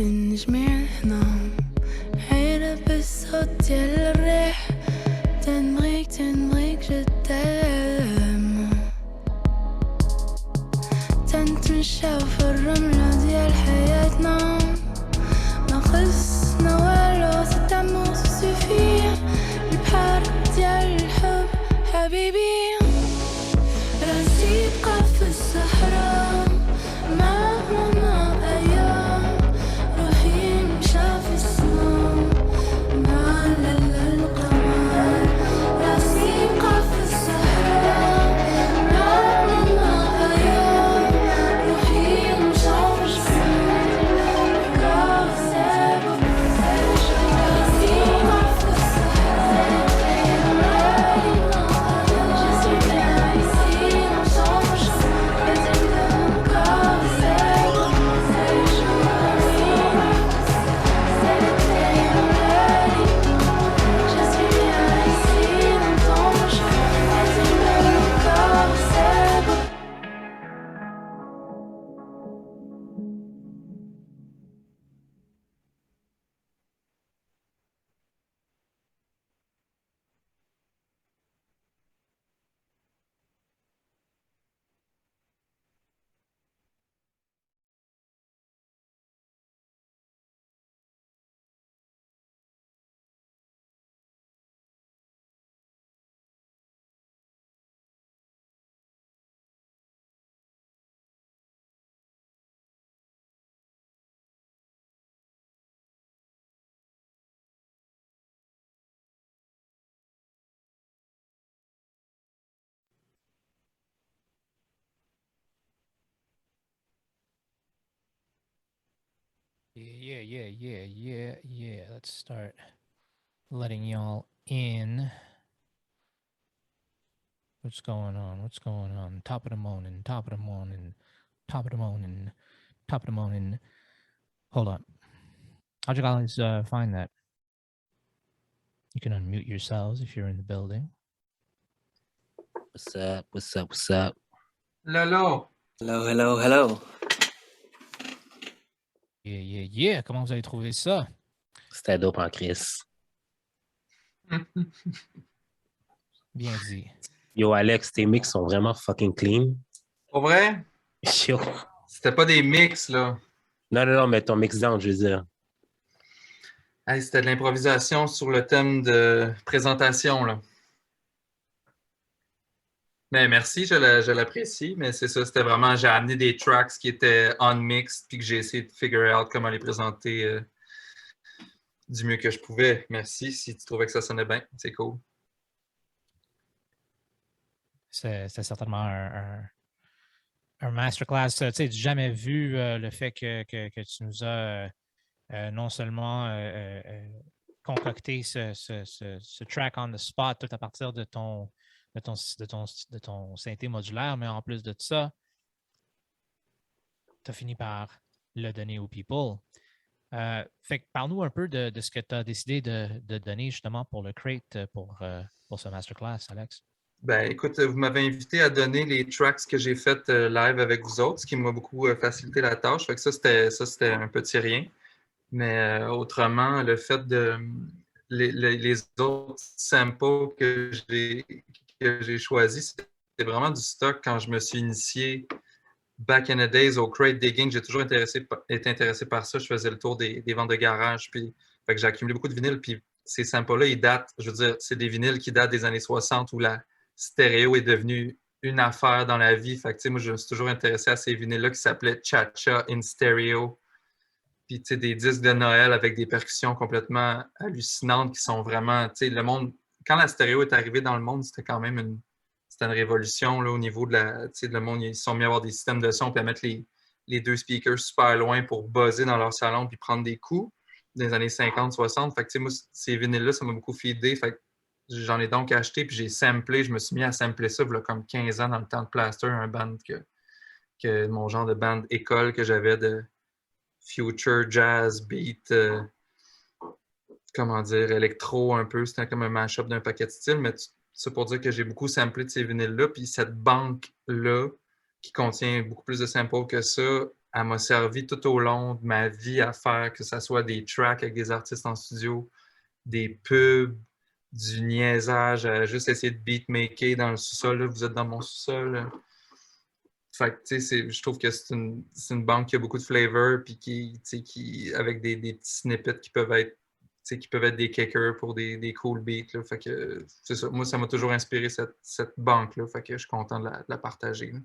تنجمع هنا حيرة بالصوت ديال الريح تنبغيك قدام تنتمشاو في الرملة ديال حياتنا ما خصنا والو ستامو سوفي البحر ديال الحب حبيبي راسي بقى في الصحراء ما أيام روحي مشى في السما مع القمر راسي بقى في الصحراء ما أيام روحي مشى في السما راسي بقى في الصحراء Yeah. Let's start letting y'all in. What's going on? Top of the morning. Hold on. How'd you guys find that? You can unmute yourselves if you're in the building. What's up? Hello. Yeah. Comment vous avez trouvé ça? C'était dope en Chris. Bien dit. Yo, Alex, tes mix sont vraiment fucking clean. Pour vrai? Yo. C'était pas des mix, là. Non, mais ton mix down, je veux dire. Hey, c'était de l'improvisation sur le thème de présentation, là. Mais merci, je l'apprécie, mais c'est ça, c'était vraiment, j'ai amené des tracks qui étaient unmixed, puis que j'ai essayé de figure out comment les présenter du mieux que je pouvais. Merci, si tu trouvais que ça sonnait bien, c'est cool. C'est certainement un masterclass. Tu sais, j'ai jamais vu le fait que tu nous as non seulement concocté ce track on the spot tout à partir de ton synthé modulaire, mais en plus de ça, tu as fini par le donner aux people. Fait que parle-nous un peu de ce que tu as décidé de donner justement pour le crate pour ce masterclass, Alex. Ben, écoute, vous m'avez invité à donner les tracks que j'ai fait live avec vous autres, ce qui m'a beaucoup facilité la tâche. Fait que ça, c'était un petit rien. Mais autrement, le fait de les autres samples que j'ai choisis, c'était vraiment du stock quand je me suis initié back in the days au crate digging. J'ai toujours été intéressé par ça. Je faisais le tour des ventes de garage. Puis, fait que j'ai accumulé beaucoup de vinyles. Puis ces samples-là, ils datent, je veux dire, c'est des vinyles qui datent des années 60 où la stéréo est devenue une affaire dans la vie. Fait que, moi, je me suis toujours intéressé à ces vinyles-là qui s'appelaient Cha-Cha in Stereo. Puis, tu sais, des disques de Noël avec des percussions complètement hallucinantes qui sont vraiment, tu sais, le monde, quand la stéréo est arrivée dans le monde, c'était quand même une révolution là, au niveau de la, tu sais, le monde, ils se sont mis à avoir des systèmes de son puis à mettre les deux speakers super loin pour buzzer dans leur salon puis prendre des coups dans les années 50, 60. Fait que, tu sais, moi, ces vinyles-là, ça m'a beaucoup feedé. Fait que j'en ai donc acheté puis j'ai samplé, je me suis mis à sampler ça il y a comme 15 ans dans le temps de Plaster, un band que mon genre de band école que j'avais de future, jazz, beat, comment dire, électro un peu. C'était comme un mash-up d'un paquet de styles, mais c'est pour dire que j'ai beaucoup samplé de ces vinyles-là. Puis cette banque-là, qui contient beaucoup plus de samples que ça, elle m'a servi tout au long de ma vie à faire, que ce soit des tracks avec des artistes en studio, des pubs, du niaisage, à juste essayer de beatmaker dans le sous-sol. Là. Vous êtes dans mon sous-sol. Là. Fait que, tu sais, je trouve que c'est une banque qui a beaucoup de flavor, puis avec des petits snippets qui peuvent être des kickers pour des cool beats. Là. Fait que, c'est ça. Moi, ça m'a toujours inspiré cette banque-là. Fait que je suis content de la partager. Là.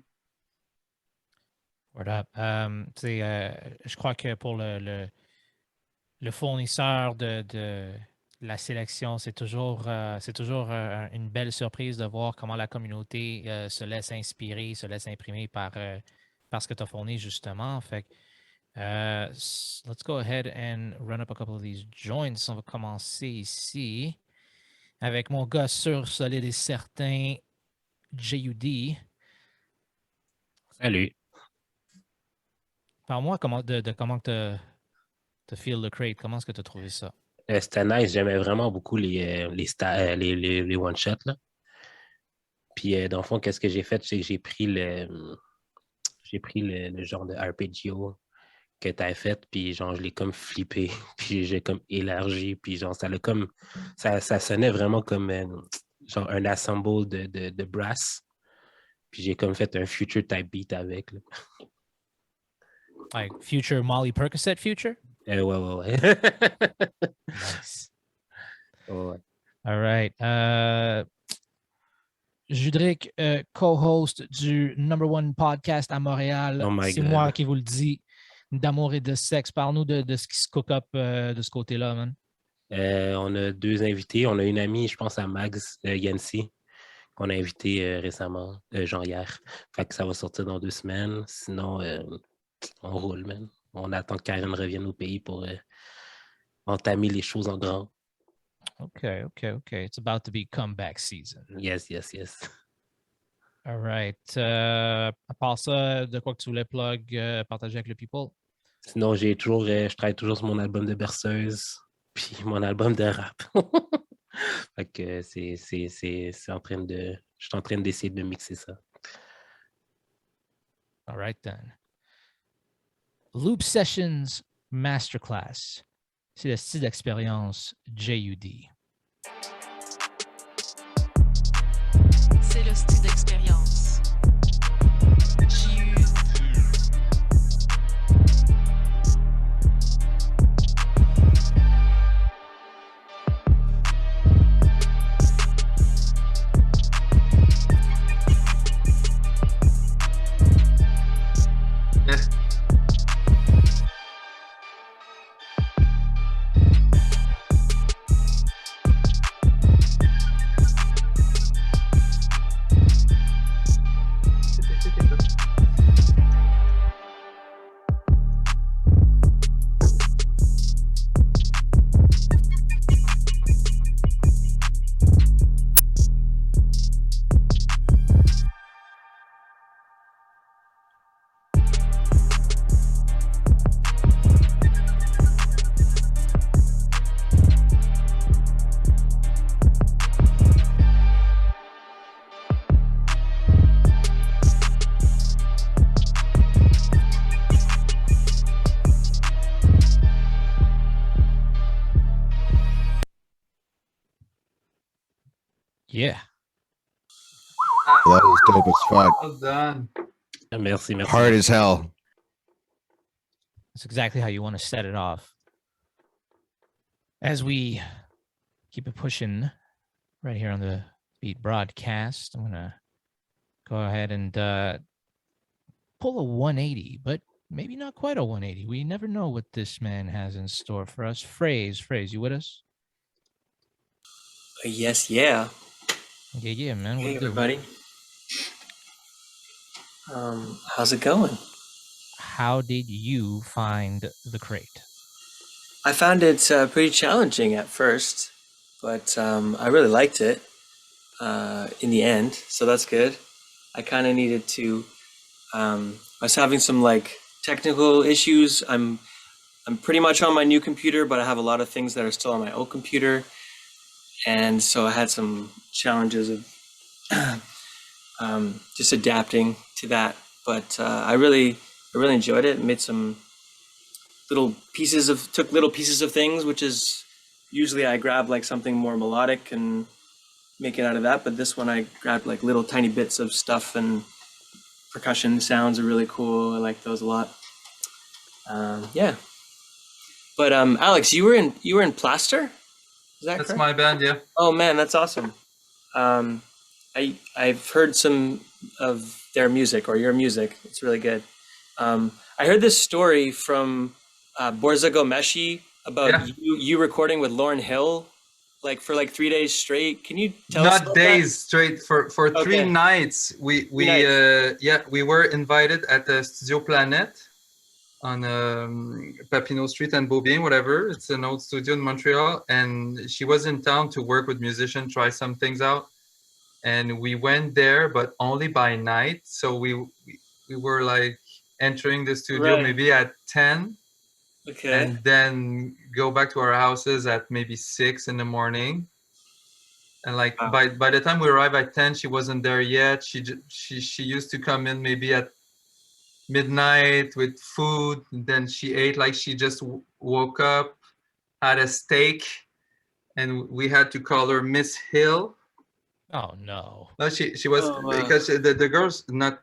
Word up. Je crois que pour le fournisseur de la sélection, c'est toujours une belle surprise de voir comment la communauté se laisse inspirer, se laisse imprimer par ce que tu as fourni, justement. Fait que, let's go ahead and run up a couple of these joints. On va commencer ici avec mon gars sûr, solide et certain, JUD. Salut. Parle-moi de comment tu feel the crate. Comment est-ce que tu as trouvé ça? C'était nice. J'aimais vraiment beaucoup les one-shots. Là. Puis, dans le fond, qu'est-ce que j'ai fait? C'est que j'ai pris le genre de arpeggio que tu as fait, puis genre, je l'ai comme flippé, puis j'ai comme élargi, puis genre, ça sonnait vraiment comme genre un assemble de brass. Puis j'ai comme fait un future type beat avec. Là. Like future Molly Percocet future? Ouais. Nice. Ouais. All right. Judric, co-host du number one podcast à Montréal. Oh my C'est God. moi qui vous le dis. D'amour et de sexe. Parle-nous de ce qui se cook up de ce côté-là, man. On a 2 invités. On a une amie, je pense à Mags Yancy, qu'on a invité récemment, genre hier. Fait que ça va sortir dans 2 semaines. Sinon, on roule, man. On attend que Karen revienne au pays pour entamer les choses en grand. OK. It's about to be comeback season. Yes. All right. À part ça, de quoi que tu voulais plug, partager avec le people? Sinon, je travaille toujours sur mon album de berceuse, puis mon album de rap. Fait que c'est en train de... Je suis en train d'essayer de mixer ça. All right, then. Loop Sessions Masterclass. C'est le style d'expérience JUD. C'est le style d'expérience. JUD. Yeah. That was dope as fuck. Well done. Merci. Hard as hell. That's exactly how you want to set it off. As we keep it pushing right here on the Beat broadcast, I'm going to go ahead and pull a 180, but maybe not quite a 180. We never know what this man has in store for us. Phrase, you with us? Yes, yeah. Yeah, man. Hey, What do? everybody. How's it going? How did you find the crate? I found it pretty challenging at first, but I really liked it in the end, so that's good. I kind of needed to. I was having some like technical issues. I'm pretty much on my new computer, but I have a lot of things that are still on my old computer, and so I had some challenges of just adapting to that. But I really I really enjoyed it. Made some took little pieces of things, which is usually I grab like something more melodic and make it out of that. But this one I grabbed like little tiny bits of stuff, and percussion sounds are really cool. I like those a lot. Yeah. But Alex, you were in Plaster? Is that That's correct? my band, yeah. Oh man, that's awesome. I've heard some of their music or your music. It's really good. I heard this story from Borza Gomeshi about Yeah. you recording with Lauryn Hill, like for like 3 days straight. Can you tell us Not about days straight, for 3 Okay. nights. We 3 nights. we were invited at the Studio Planète on Papineau Street and Beaubien, whatever. It's an old studio in Montreal, and she was in town to work with musicians, try some things out. And we went there, but only by night. So we were like entering the studio Right. maybe at 10, Okay. and then go back to our houses at maybe 6 in the morning. And like Wow. by the time we arrived at 10, she wasn't there yet. She used to come in maybe at midnight with food, and then she ate like she just woke up, had a steak, and we had to call her Miss Hill. Oh no. No, she was Oh, wow. because the girl's not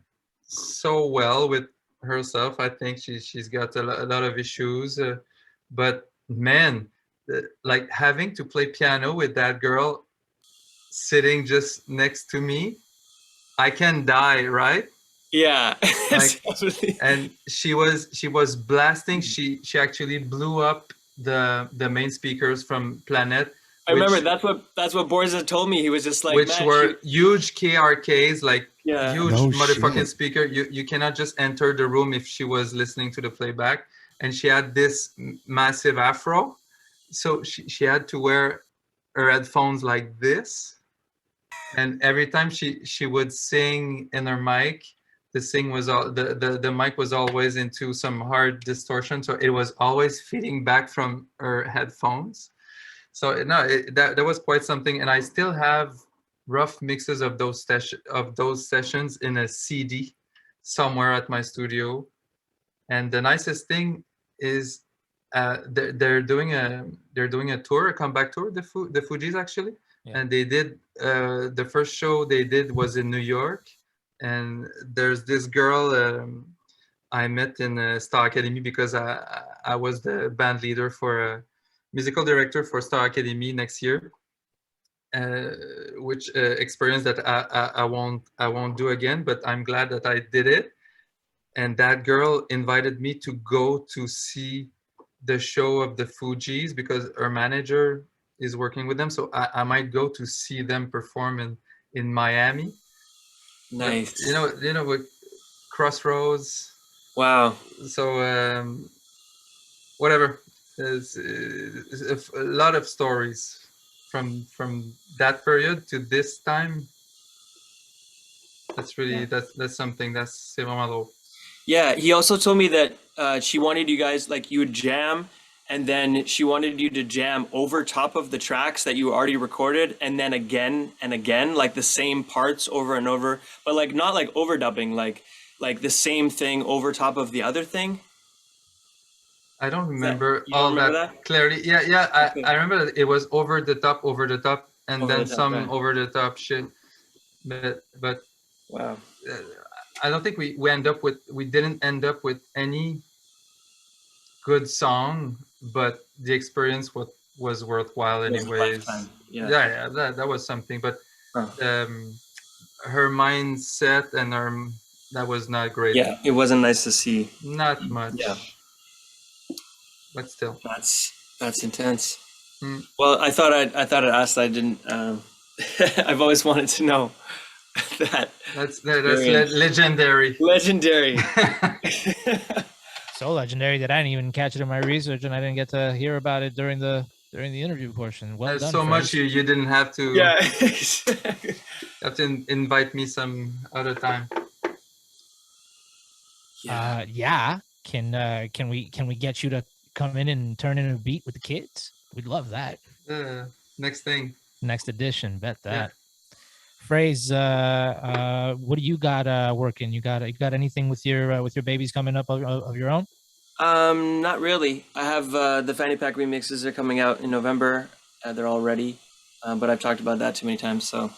so well with herself. I think she's got a lot of issues. But man, like having to play piano with that girl sitting just next to me, I can die, right? Yeah. Like, Absolutely. and she was blasting. She actually blew up the main speakers from Planet. I remember that's what Borza told me. He was just like, which man, were huge KRKs, like Yeah. huge No motherfucking shit. speaker. You cannot just enter the room if she was listening to the playback. And she had this massive afro, so she had to wear her headphones like this. And every time she would sing in her mic, the mic was always into some hard distortion, so it was always feeding back from her headphones. So no, that was quite something, and I still have rough mixes of those sessions in a CD somewhere at my studio. And the nicest thing is they're doing a tour, a comeback tour, the Fugees actually. Yeah. And they did the first show they did was in New York, and there's this girl I met in Star Academy because I was the band leader for musical director for Star Academy next year, which experience that I won't do again, but I'm glad that I did it. And that girl invited me to go to see the show of the Fugees because her manager is working with them, so I might go to see them perform in Miami. Nice. But, you know, with Crossroads. Wow. So whatever. There's a lot of stories from that period to this time. That's really that's something. C'est vraiment drôle. Yeah, he also told me that she wanted you guys, like, you would jam, and then she wanted you to jam over top of the tracks that you already recorded, and then again and again, like the same parts over and over, but like not like overdubbing, like the same thing over top of the other thing. I don't remember you don't all remember that clearly. Yeah. Okay. I remember that it was over the top, and Over then the top, some right. over the top shit. But Wow. I don't think we didn't end up with any good song, but the experience was worthwhile It was a anyways. lifetime. Yeah. Yeah, that was something. But Huh. her mindset and that was not great. Yeah, it wasn't nice to see. Not much. Yeah. But still. That's intense. Hmm. Well, I thought I'd ask. I didn't. I've always wanted to know that. That's Experience. legendary. Legendary. So legendary that I didn't even catch it in my research, and I didn't get to hear about it during the interview portion. Well There's done, so Fred. much you didn't have to. Yeah. You have to invite me some other time. Yeah. Can we get you to come in and turn in a beat with the kids? We'd love that. Next thing. Next edition, bet that. Phrase, what do you got working? You got anything with your babies coming up of your own? Not really. I have the Fanny Pack remixes are coming out in November. They're all ready, but I've talked about that too many times. So,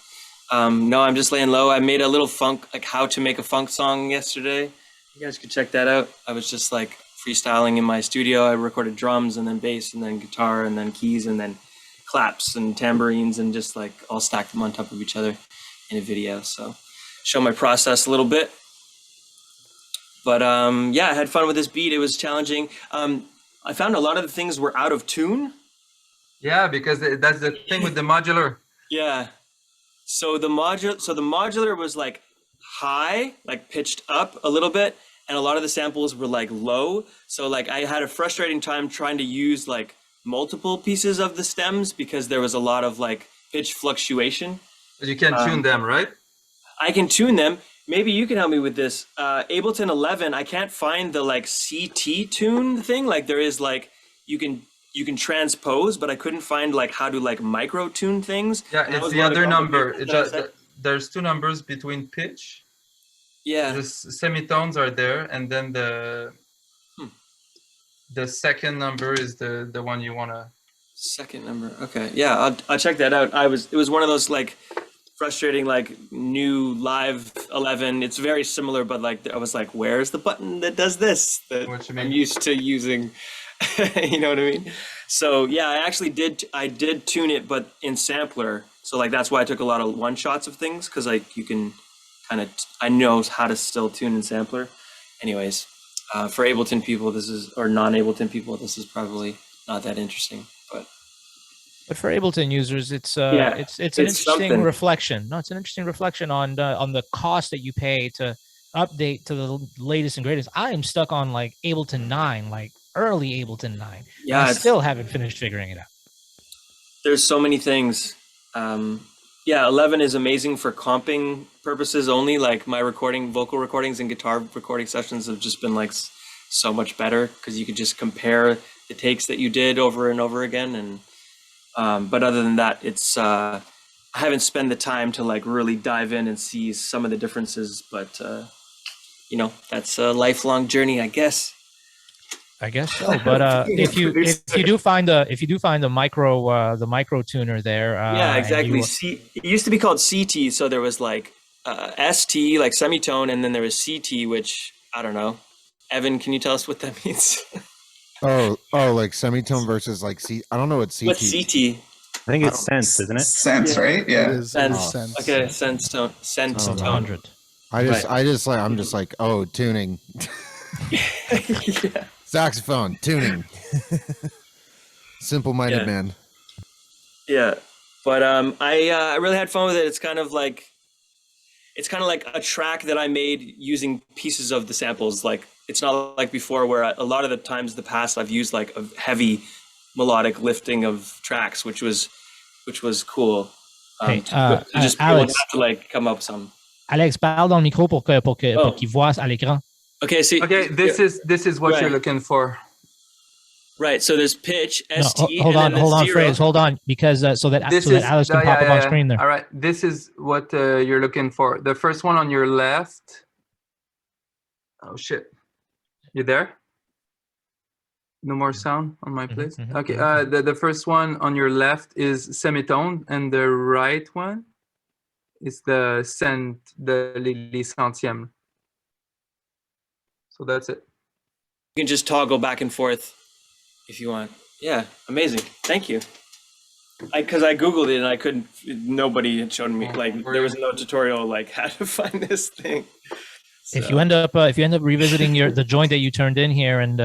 no, I'm just laying low. I made a little funk, like how to make a funk song yesterday. You guys could check that out. I was just like freestyling in my studio. I recorded drums and then bass and then guitar and then keys and then claps and tambourines and just like all stacked them on top of each other in a video. So, show my process a little bit. But yeah, I had fun with this beat. It was challenging. I found a lot of the things were out of tune. Yeah, because that's the thing with the modular. Yeah. So the modular was like high, like pitched up a little bit, and a lot of the samples were like low. So like I had a frustrating time trying to use like multiple pieces of the stems because there was a lot of like pitch fluctuation. But you can tune them, right? I can tune them. Maybe you can help me with this. Ableton 11, I can't find the like CT tune thing. Like there is like, you can transpose, but I couldn't find like how to like micro tune things. Yeah, it's the other number. There's two numbers between pitch. Yeah. The semitones are there, and then the second number is the one you want to. Second number. Okay. Yeah, I'll check that out. It was one of those like frustrating like new live 11. It's very similar, but like I was like, where's the button that does this that I'm used to using? You know what I mean? So yeah, I did tune it, but in sampler. So like that's why I took a lot of one shots of things, because like you can kind of I know how to still tune in sampler. Anyways, for Ableton people, or non-Ableton people, this is probably not that interesting, But for Ableton users, it's an interesting something. reflection. No, it's an interesting reflection on the cost that you pay to update to the latest and greatest. I am stuck on like Ableton 9, like early Ableton 9. Yeah, I still haven't finished figuring it out. There's so many things. Yeah, 11 is amazing for comping purposes only. Like my vocal recordings and guitar recording sessions have just been like so much better because you could just compare the takes that you did over and over again. And but other than that, it's I haven't spent the time to like really dive in and see some of the differences. But you know, that's a lifelong journey, I guess. I guess so. But if you do find the micro tuner there, yeah, exactly. It used to be called CT, so there was like ST, like semitone, and then there was CT, which I don't know. Evan, can you tell us what that means? Oh, like semitone versus like C. I don't know what CT. What's CT? I think it's sense, isn't it? Sense, right? Yeah. It is Sense. sense. Okay, sense tone. Sense tone. 100. I'm just like, oh, tuning. Yeah. Saxophone, tuning. Simple-minded man. Yeah, but I really had fun with it. It's kind of like a track that I made using pieces of the samples. Like it's not like before where a lot of the times in the past I've used like a heavy melodic lifting of tracks, which was cool. Hey, to just be able to like come up with some. Alex, parle dans le micro pour qu'il voit à l'écran. Okay, see. Okay, this is what you're looking for. Right. So there's pitch, ST. Hold on, Phrase. Hold on, because so that Alice can pop up on screen there. All right, this is what you're looking for. The first one on your left. Oh shit! You there? No more sound on my place. Okay. The first one on your left is semitone, and the right one is the les centièmes. So that's it. You can just toggle back and forth if you want. Yeah, amazing. Thank you. Because I Googled it and I couldn't, nobody had shown me, like there was no tutorial like how to find this thing. So. If you end up revisiting the joint that you turned in here and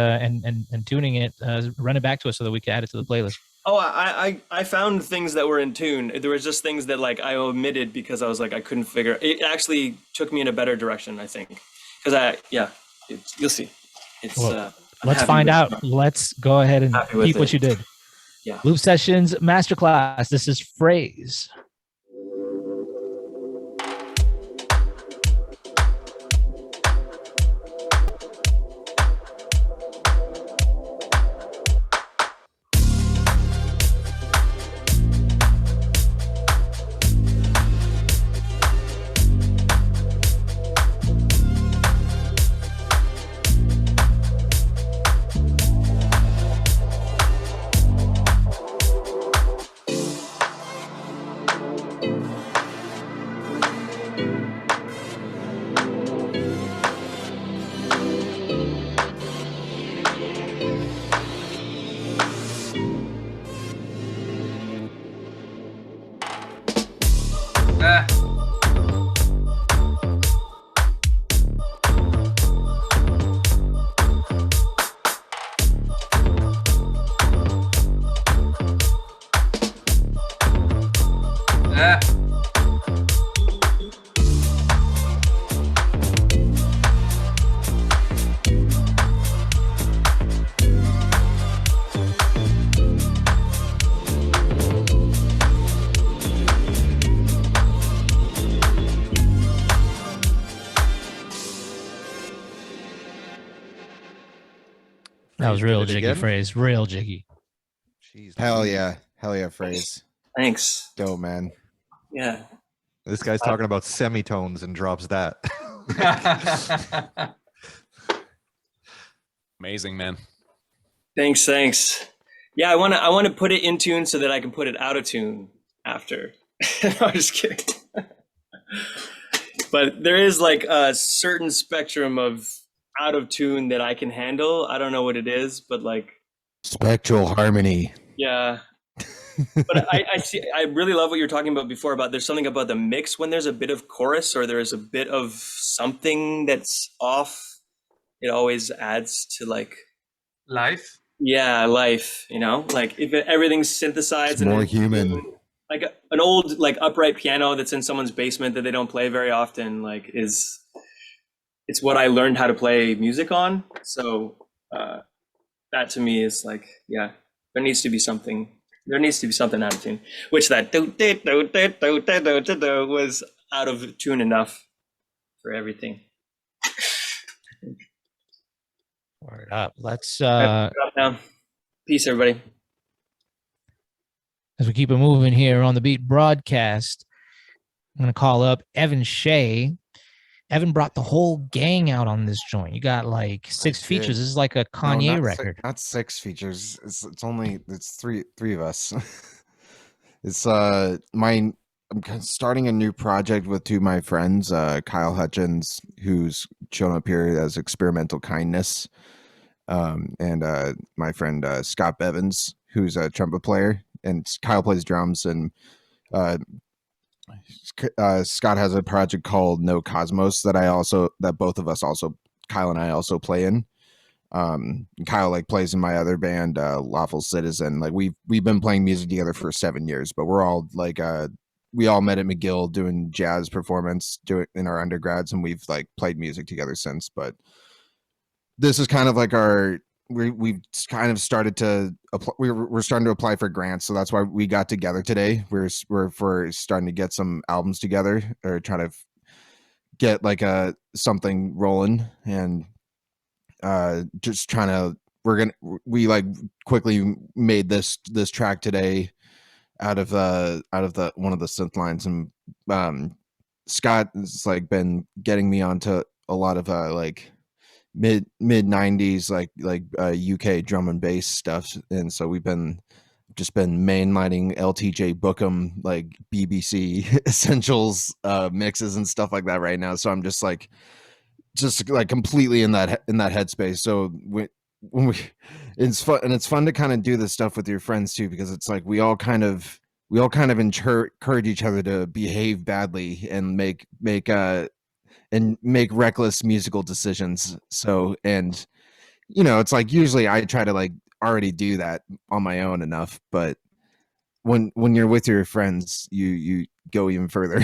tuning it, run it back to us so that we can add it to the playlist. Oh, I found things that were in tune. There was just things that like I omitted because I was like, I couldn't figure. It actually took me in a better direction, I think. Because you'll see. It's let's find out. Let's go ahead and keep what you did. Yeah. Loop Sessions Masterclass. This is Phrase. That was Phrase, did real it jiggy again? phrase. Real jiggy. Jeez, Hell Louise. yeah. Hell yeah, phrase. Thanks. Dope, man. Yeah. This guy's talking about semitones and drops that. Amazing, man. Thanks. Yeah, I want to put it in tune so that I can put it out of tune after. No, I'm just kidding. But there is like a certain spectrum of out of tune that I can handle. I don't know what it is, but like, Spectral harmony. yeah. But I see. I really love what you were talking about before. About there's something about the mix when there's a bit of chorus or there's a bit of something that's off. It always adds to like Life. yeah, life. You know, like if everything's synthesized It's more then- human. like an old like upright piano that's in someone's basement that they don't play very often. Like it's what I learned how to play music on. So that to me is like yeah, there needs to be something. There needs to be something out of tune, which that was out of tune enough for everything. Word up. Let's Peace, everybody. as we keep it moving here on the Beat broadcast, I'm gonna call up Evan Shea. Evan brought the whole gang out on this joint. You got like 6 features. did. This is like a No, Kanye not record. not 6 features. It's three of us. It's I'm starting a new project with 2 of my friends, Kyle Hutchins, who's shown up here as Experimental Kindness, and my friend Scott Bevins, who's a trumpet player, and Kyle plays drums, and Scott has a project called No Cosmos that both of us also, Kyle and I also play in. Kyle like plays in my other band, Lawful Citizen. Like we've been playing music together for 7 years, but we're all like we all met at McGill doing jazz performance in our undergrads, and we've like played music together since. But this is kind of like we've kind of started to apply, we're starting to apply for grants, so that's why we got together today. We're starting to get some albums together, or trying to get like something rolling, and just trying to we like quickly made this track today out of the one of the synth lines, and Scott has like been getting me onto a lot of like mid 90s like UK drum and bass stuff, and so we've been mainlining LTJ Bookham like BBC essentials mixes and stuff like that right now. So I'm just like completely in that headspace. So it's fun, and it's fun to kind of do this stuff with your friends too, because it's like we all kind of encourage each other to behave badly and make reckless musical decisions. So, and you know, it's like usually I try to like already do that on my own enough, but when you're with your friends, you go even further.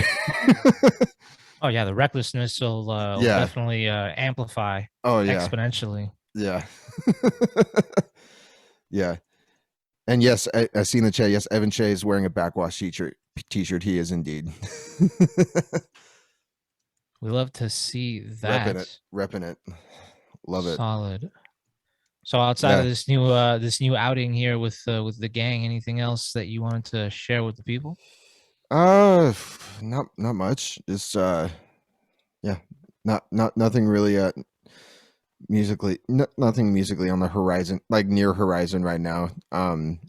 Oh yeah, the recklessness will definitely amplify exponentially. Yeah. Yeah. And yes, I see in the chat, yes, Evan Shea is wearing a Backwash t-shirt. He is indeed. We love to see that. Repping it. Love it. Solid. So outside of this new outing here with the gang, anything else that you wanted to share with the people? Not much. Just nothing really musically, nothing musically on the horizon, like near horizon right now.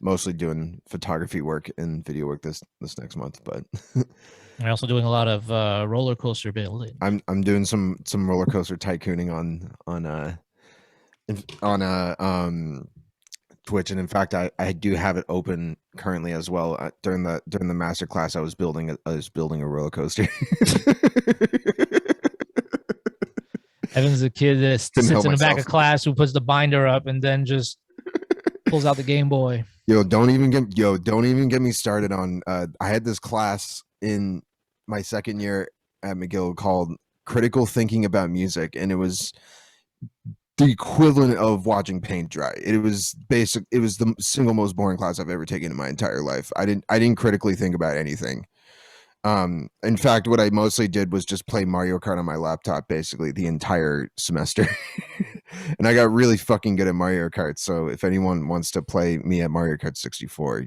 Mostly doing photography work and video work this next month, but We're also doing a lot of roller coaster building. I'm doing some roller coaster tycooning on Twitch, and in fact I do have it open currently as well. During the masterclass I was building a roller coaster. Evan's a kid that sits in the back of class who puts the binder up and then just pulls out the Game Boy. Don't even get me started on I had this class in my second year at McGill called Critical Thinking About Music, and it was the equivalent of watching paint dry. It was the single most boring class I've ever taken in my entire life. I didn't critically think about anything. In fact, what I mostly did was just play Mario Kart on my laptop basically the entire semester. And I got really fucking good at Mario Kart. So if anyone wants to play me at Mario Kart 64,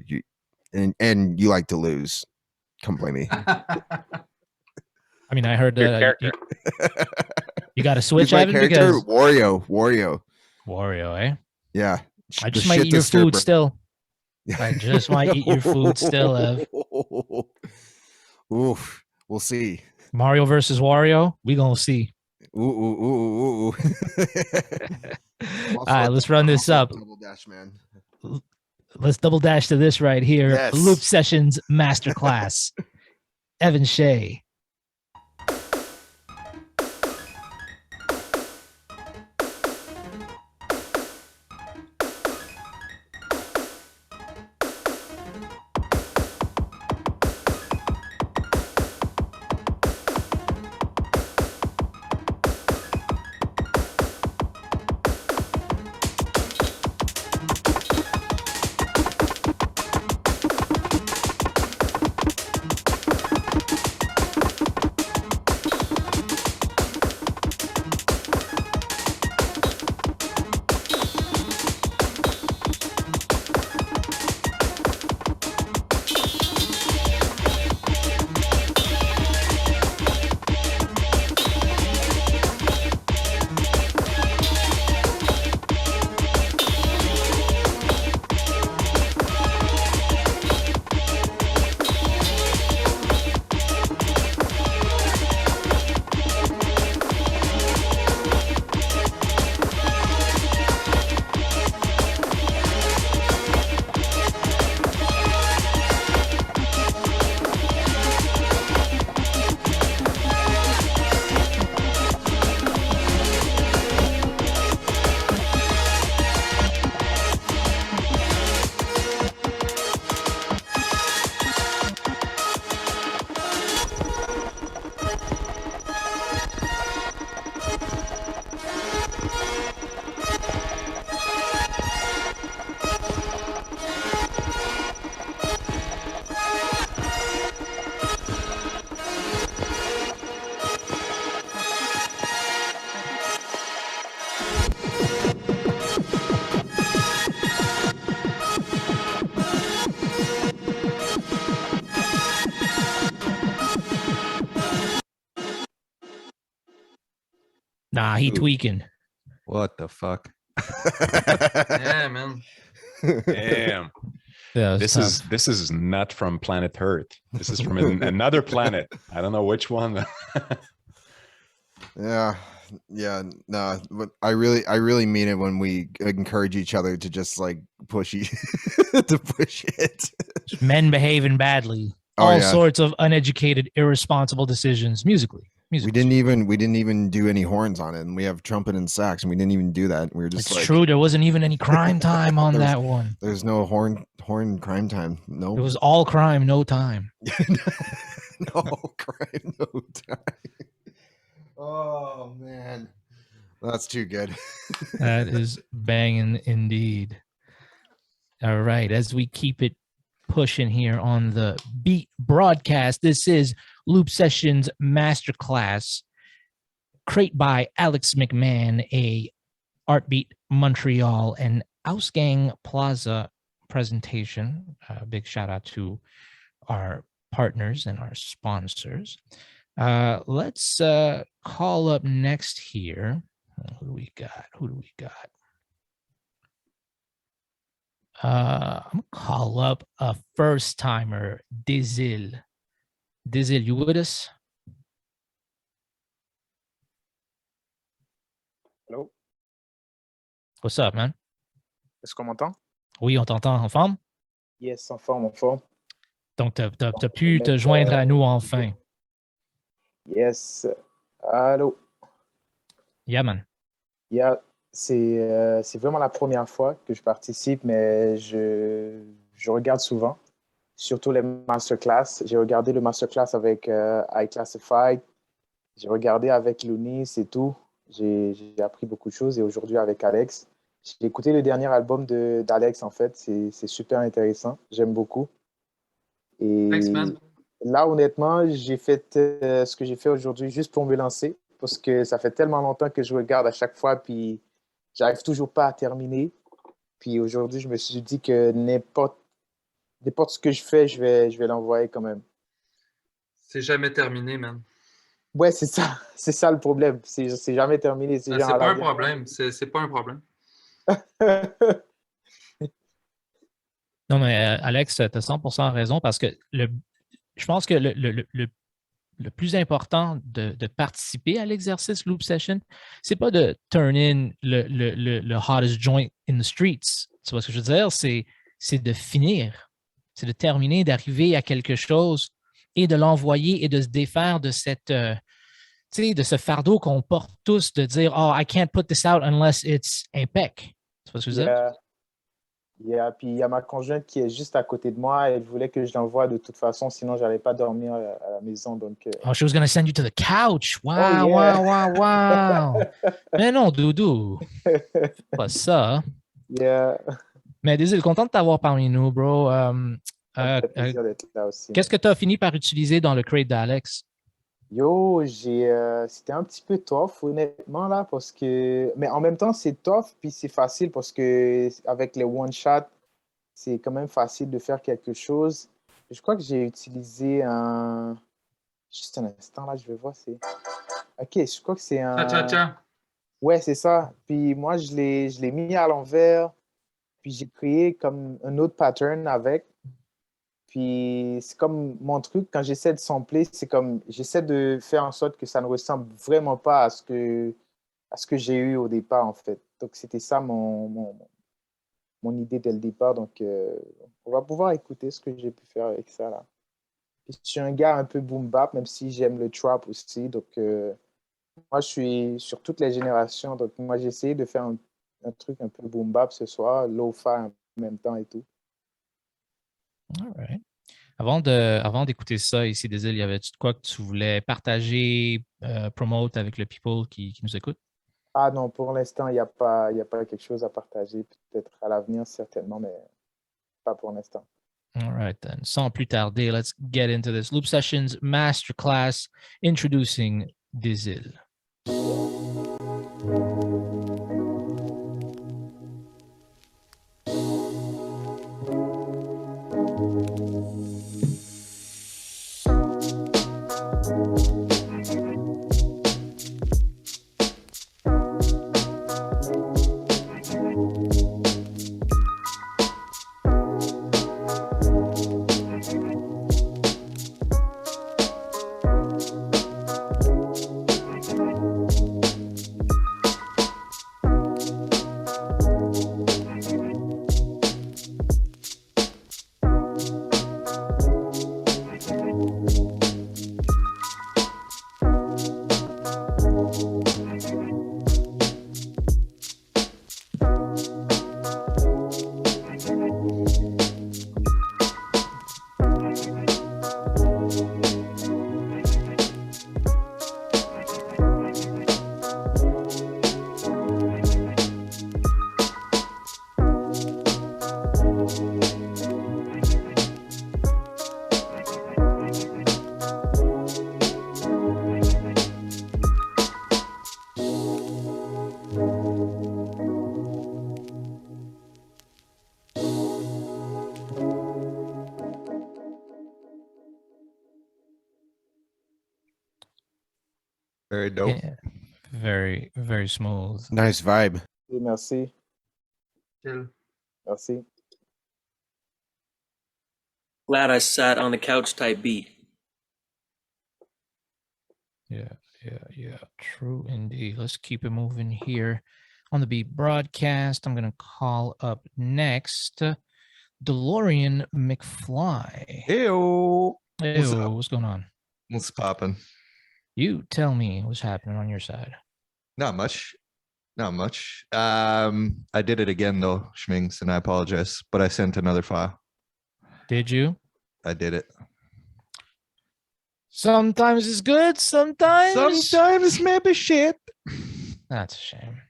and you like to lose, come play me. I mean, I heard Your that character. you got to Who's switch, my Evan, character? because Wario. Wario, eh? Yeah. I The just might eat shit your disturber. food still. I just might eat your food still, Ev. Oof. We'll see. Mario versus Wario, we gonna see. Ooh. All right, let's run this up. Double dash, man. Let's double dash to this right here. Yes. Loop Sessions Masterclass. Evan Shea. Nah, he Ooh. tweaking. What the fuck? Yeah, man. Damn. Yeah, This is not from planet Earth. This is from another planet. I don't know which one. Yeah, no, but I really mean it when we encourage each other to just like push to push it. men behaving badly. Oh, All yeah. sorts of uneducated, irresponsible decisions musically. We didn't even do any horns on it, and we have trumpet and sax, and we didn't even do that. We were just It's like, true. There wasn't even any crime time on that one. There's no horn crime time. No, It was all crime, no time. no crime, no time. Oh man, that's too good. That is banging indeed. All right, as we keep it pushing here on the Beat broadcast, this is Loop Sessions Masterclass, crate by Alex McMahon, a Artbeat Montreal and Ausgang Plaza presentation. Big shout out to our partners and our sponsors. Let's call up next here. Who do we got? I'm gonna call up a first timer, Dizil. Dizil, you with us? Hello, What's up, man? est-ce qu'on m'entend? Oui, on t'entend en forme. Yes, en forme, en forme. Donc, t'as pu te joindre à nous enfin. Yes. Allô. Yeah, man. Yeah, c'est vraiment la première fois que je participe, mais je regarde souvent, surtout les masterclass. J'ai regardé le masterclass avec iClassified, j'ai regardé avec Lunis et tout. J'ai appris beaucoup de choses et aujourd'hui avec Alex. J'ai écouté le dernier album d'Alex, en fait. C'est super intéressant. J'aime beaucoup. Et Thanks, man. Là, honnêtement, j'ai fait ce que j'ai fait aujourd'hui juste pour me lancer parce que ça fait tellement longtemps que je regarde à chaque fois, puis j'arrive toujours pas à terminer. Puis aujourd'hui, je me suis dit que n'importe ce que je fais, je vais l'envoyer quand même. C'est jamais terminé, man. Ouais, c'est ça. C'est ça le problème. C'est jamais terminé. C'est genre C'est à pas la un problème. C'est pas un problème. Non, mais Alex, tu as 100% raison parce que je pense que le plus important de participer à l'exercice Loop Session, c'est pas de turn in le hottest joint in the streets. Tu vois ce que je veux dire? C'est de finir. C'est de terminer, d'arriver à quelque chose et de l'envoyer et de se défaire de de ce fardeau qu'on porte tous de dire, oh, I can't put this out unless it's impec. Tu vois ce que je veux dire? Puis il y a ma conjointe qui est juste à côté de moi. Elle voulait que je l'envoie de toute façon, sinon je n'allais pas dormir à la maison. Donc, Oh, she was going to send you to the couch. Wow, Oh, yeah. wow, wow, wow. Mais non, Doudou. Pas ça. Hein? Yeah. Mais désolé, content de t'avoir parmi nous, bro. Ça me fait plaisir d'être là aussi. Qu'est-ce que tu as fini par utiliser dans le crate d'Alex? Yo, c'était un petit peu tough, honnêtement, là, parce que... Mais en même temps, c'est tough, puis c'est facile parce que avec les one-shot, c'est quand même facile de faire quelque chose. Je crois que j'ai utilisé un... Juste un instant, là, je vais voir, c'est... OK, je crois que c'est un... Cha-cha-cha. Ouais, c'est ça. Puis moi, je l'ai mis à l'envers, puis j'ai créé comme un autre pattern avec. Puis c'est comme mon truc, quand j'essaie de sampler, c'est comme j'essaie de faire en sorte que ça ne ressemble vraiment pas à ce que j'ai eu au départ, en fait. Donc c'était ça mon idée dès le départ. Donc on va pouvoir écouter ce que j'ai pu faire avec ça là. Puis, je suis un gars un peu boom bap, même si j'aime le trap aussi. Donc moi je suis sur toutes les générations. Donc moi j'ai essayé de faire un truc un peu boom bap ce soir, low-fi en même temps et tout. All right. Avant d'écouter ça ici des îles, y avait-tu de quoi que tu voulais partager, promote avec le people qui nous écoute? Ah non, pour l'instant, il y a pas quelque chose à partager. Peut-être à l'avenir, certainement, mais pas pour l'instant. All right, then. Sans plus tarder, let's get into this. Loop Sessions Masterclass introducing des îles. Very dope. Yeah. Very, very smooth. Nice vibe. Et merci. Chill. Merci. Glad I sat on the couch type beat. Yeah. True indeed. Let's keep it moving here on the Beat broadcast. I'm going to call up next DeLorean McFly. Ew. What's up? What's going on? What's popping? You tell me what's happening on your side. Not much. Not much. I did it again though, Schminks, and I apologize, but I sent another file. Did you? I did it. Sometimes it's good, sometimes maybe shit. that's a shame.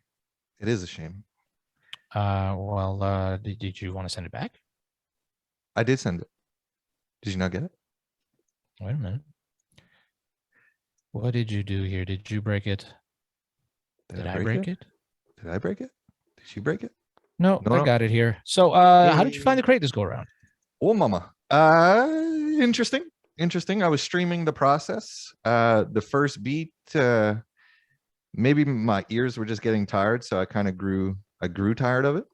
It is a shame. Did you want to send it back? I did send it. Did you not get it? Wait a minute. What did you do here? Did you break it? Did I break it? Did I break it? Did you break it? No, No, I no. got it here. So how did you find the crate this go around? Oh, mama. Interesting. Interesting. I was streaming the process. The first beat, maybe my ears were just getting tired, so I kind of grew tired of it.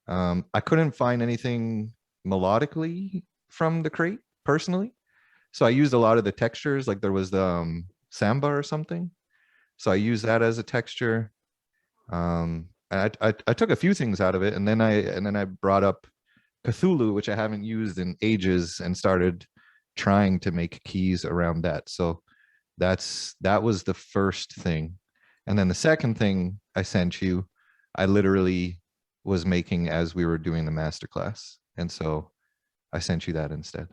I couldn't find anything melodically from the crate personally. So I used a lot of the textures, like there was the samba or something. So I used that as a texture. I took a few things out of it, and then I brought up Cthulhu, which I haven't used in ages, and started trying to make keys around that. So that was the first thing. And then the second thing I sent you, I literally was making as we were doing the masterclass. And so I sent you that instead.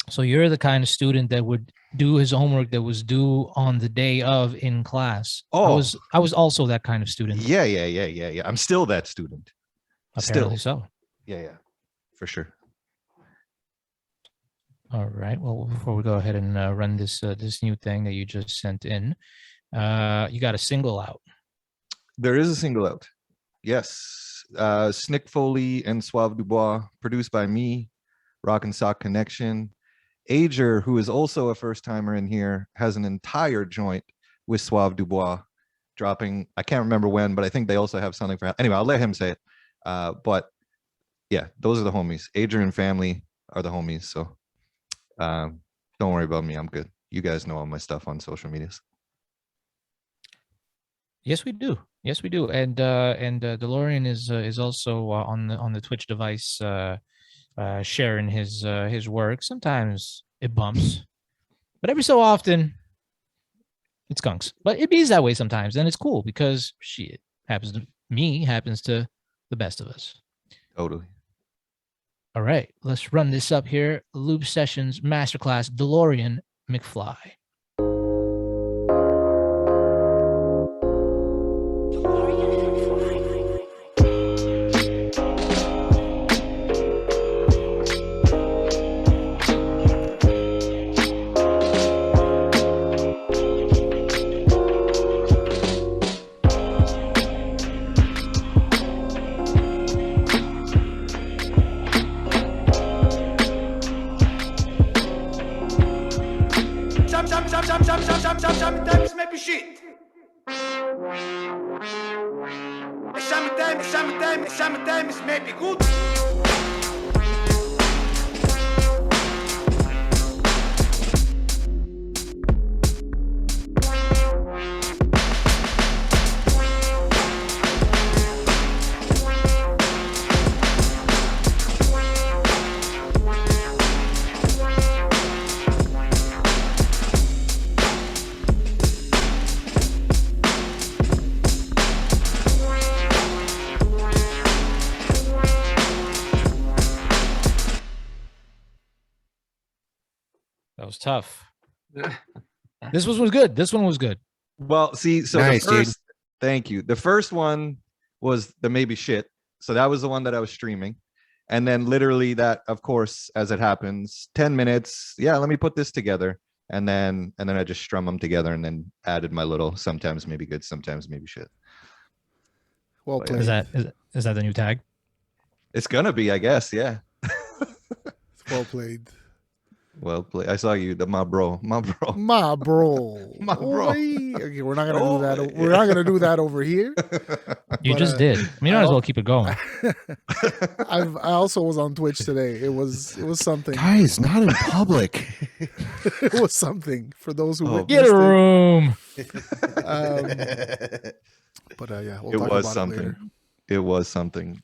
So you're the kind of student that would do his homework that was due on the day of in class. Oh. I was also that kind of student. Yeah. I'm still that student. Apparently so. Yeah, for sure. All right. Well, before we go ahead and run this this new thing that you just sent in, you got a single out. There is a single out. Yes. Snick Foley and Suave Dubois, produced by me, Rock and Sock Connection. Ager, who is also a first timer in here, has an entire joint with Suave Dubois dropping. I can't remember when, but I think they also have something for. Anyway, I'll let him say it. But yeah, those are the homies. Ager and family are the homies. So don't worry about me. I'm good. You guys know all my stuff on social medias. Yes, we do. Yes, we do. And DeLorean is also on the Twitch device sharing his work. Sometimes it bumps, but every so often it skunks. But it bees that way sometimes, and it's cool because shit happens to the best of us. Totally. All right, let's run this up here. Loop Sessions Masterclass DeLorean McFly. Sometimes maybe shit. Sometimes maybe good. That was tough. This one was good. This one was good. Well, see, so Nice, the first, thank you. The first one was the maybe shit. So that was the one that I was streaming. And then literally that, of course, as it happens, 10 minutes. Yeah, let me put this together. And then I just strum them together and then added my little sometimes maybe good, sometimes maybe shit. Well played. Is that the new tag? It's gonna be, I guess, yeah. Well played. Well played. I saw you, my bro. My bro. Okay, we're not gonna do that. We're not gonna do that over here. You just did. You might as well keep it going. I also was on Twitch today. It was something. Guys, not in public. It was something for those who Get a room. But yeah, we'll it talk was about something. it later. It was something.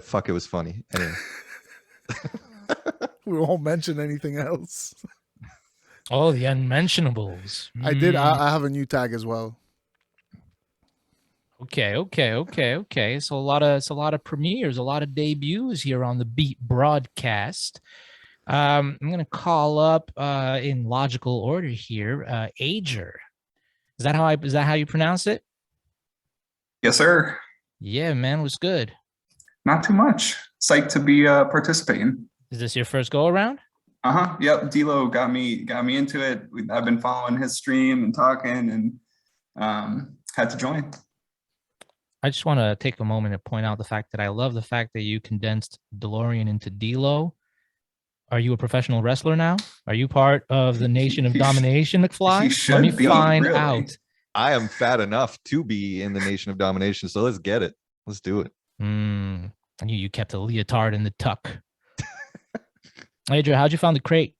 Fuck, it was funny. Anyway. We won't mention anything else. Oh, the unmentionables. I did. I have a new tag as well. Okay. So a lot of premieres, a lot of debuts here on the Beat broadcast. I'm gonna call up in logical order here. Ager. Is that how you pronounce it? Yes, sir. Yeah, man, what's good? Not too much. Psyched to be participating. Is this your first go around? Yep. D-Lo got me into it. I've been following his stream and talking, and had to join. I just want to take a moment to point out the fact that I love the fact that you condensed DeLorean into D-Lo. Are you a professional wrestler now? Are you part of the Nation of Domination, McFly? Let me find out. I am fat enough to be in the Nation of Domination, so let's get it. Let's do it. I knew you kept a leotard in the tuck. Adrian, how'd you find the crate?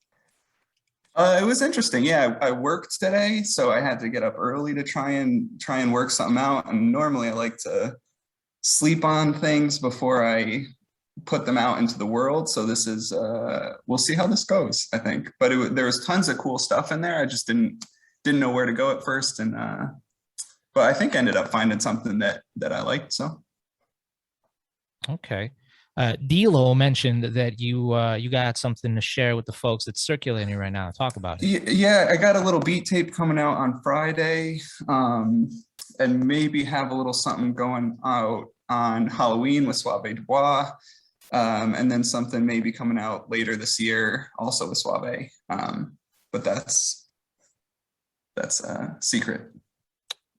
It was interesting. Yeah, I worked today, so I had to get up early to try and work something out. And normally I like to sleep on things before I put them out into the world. So this is we'll see how this goes, I think. But there was tons of cool stuff in there. I just didn't know where to go at first, and but I think I ended up finding something that I liked. So okay. D-Lo mentioned that you got something to share with the folks that's circulating right now. Talk about it. Yeah, I got a little beat tape coming out on Friday, and maybe have a little something going out on Halloween with Suave Dubois, and then something maybe coming out later this year also with Suave. But that's secret.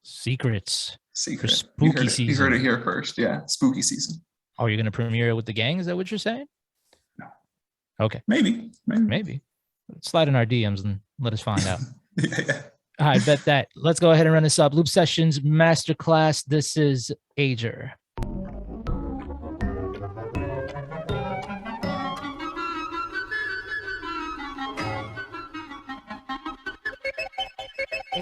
Secrets. Secret. Spooky season. You heard it here first. Yeah, spooky season. Oh, you're going to premiere it with the gang? Is that what you're saying? No. Okay. Maybe. Slide in our DMs and let us find out. Yeah. I bet that. Let's go ahead and run this up. Loop Sessions Masterclass. This is Ager. I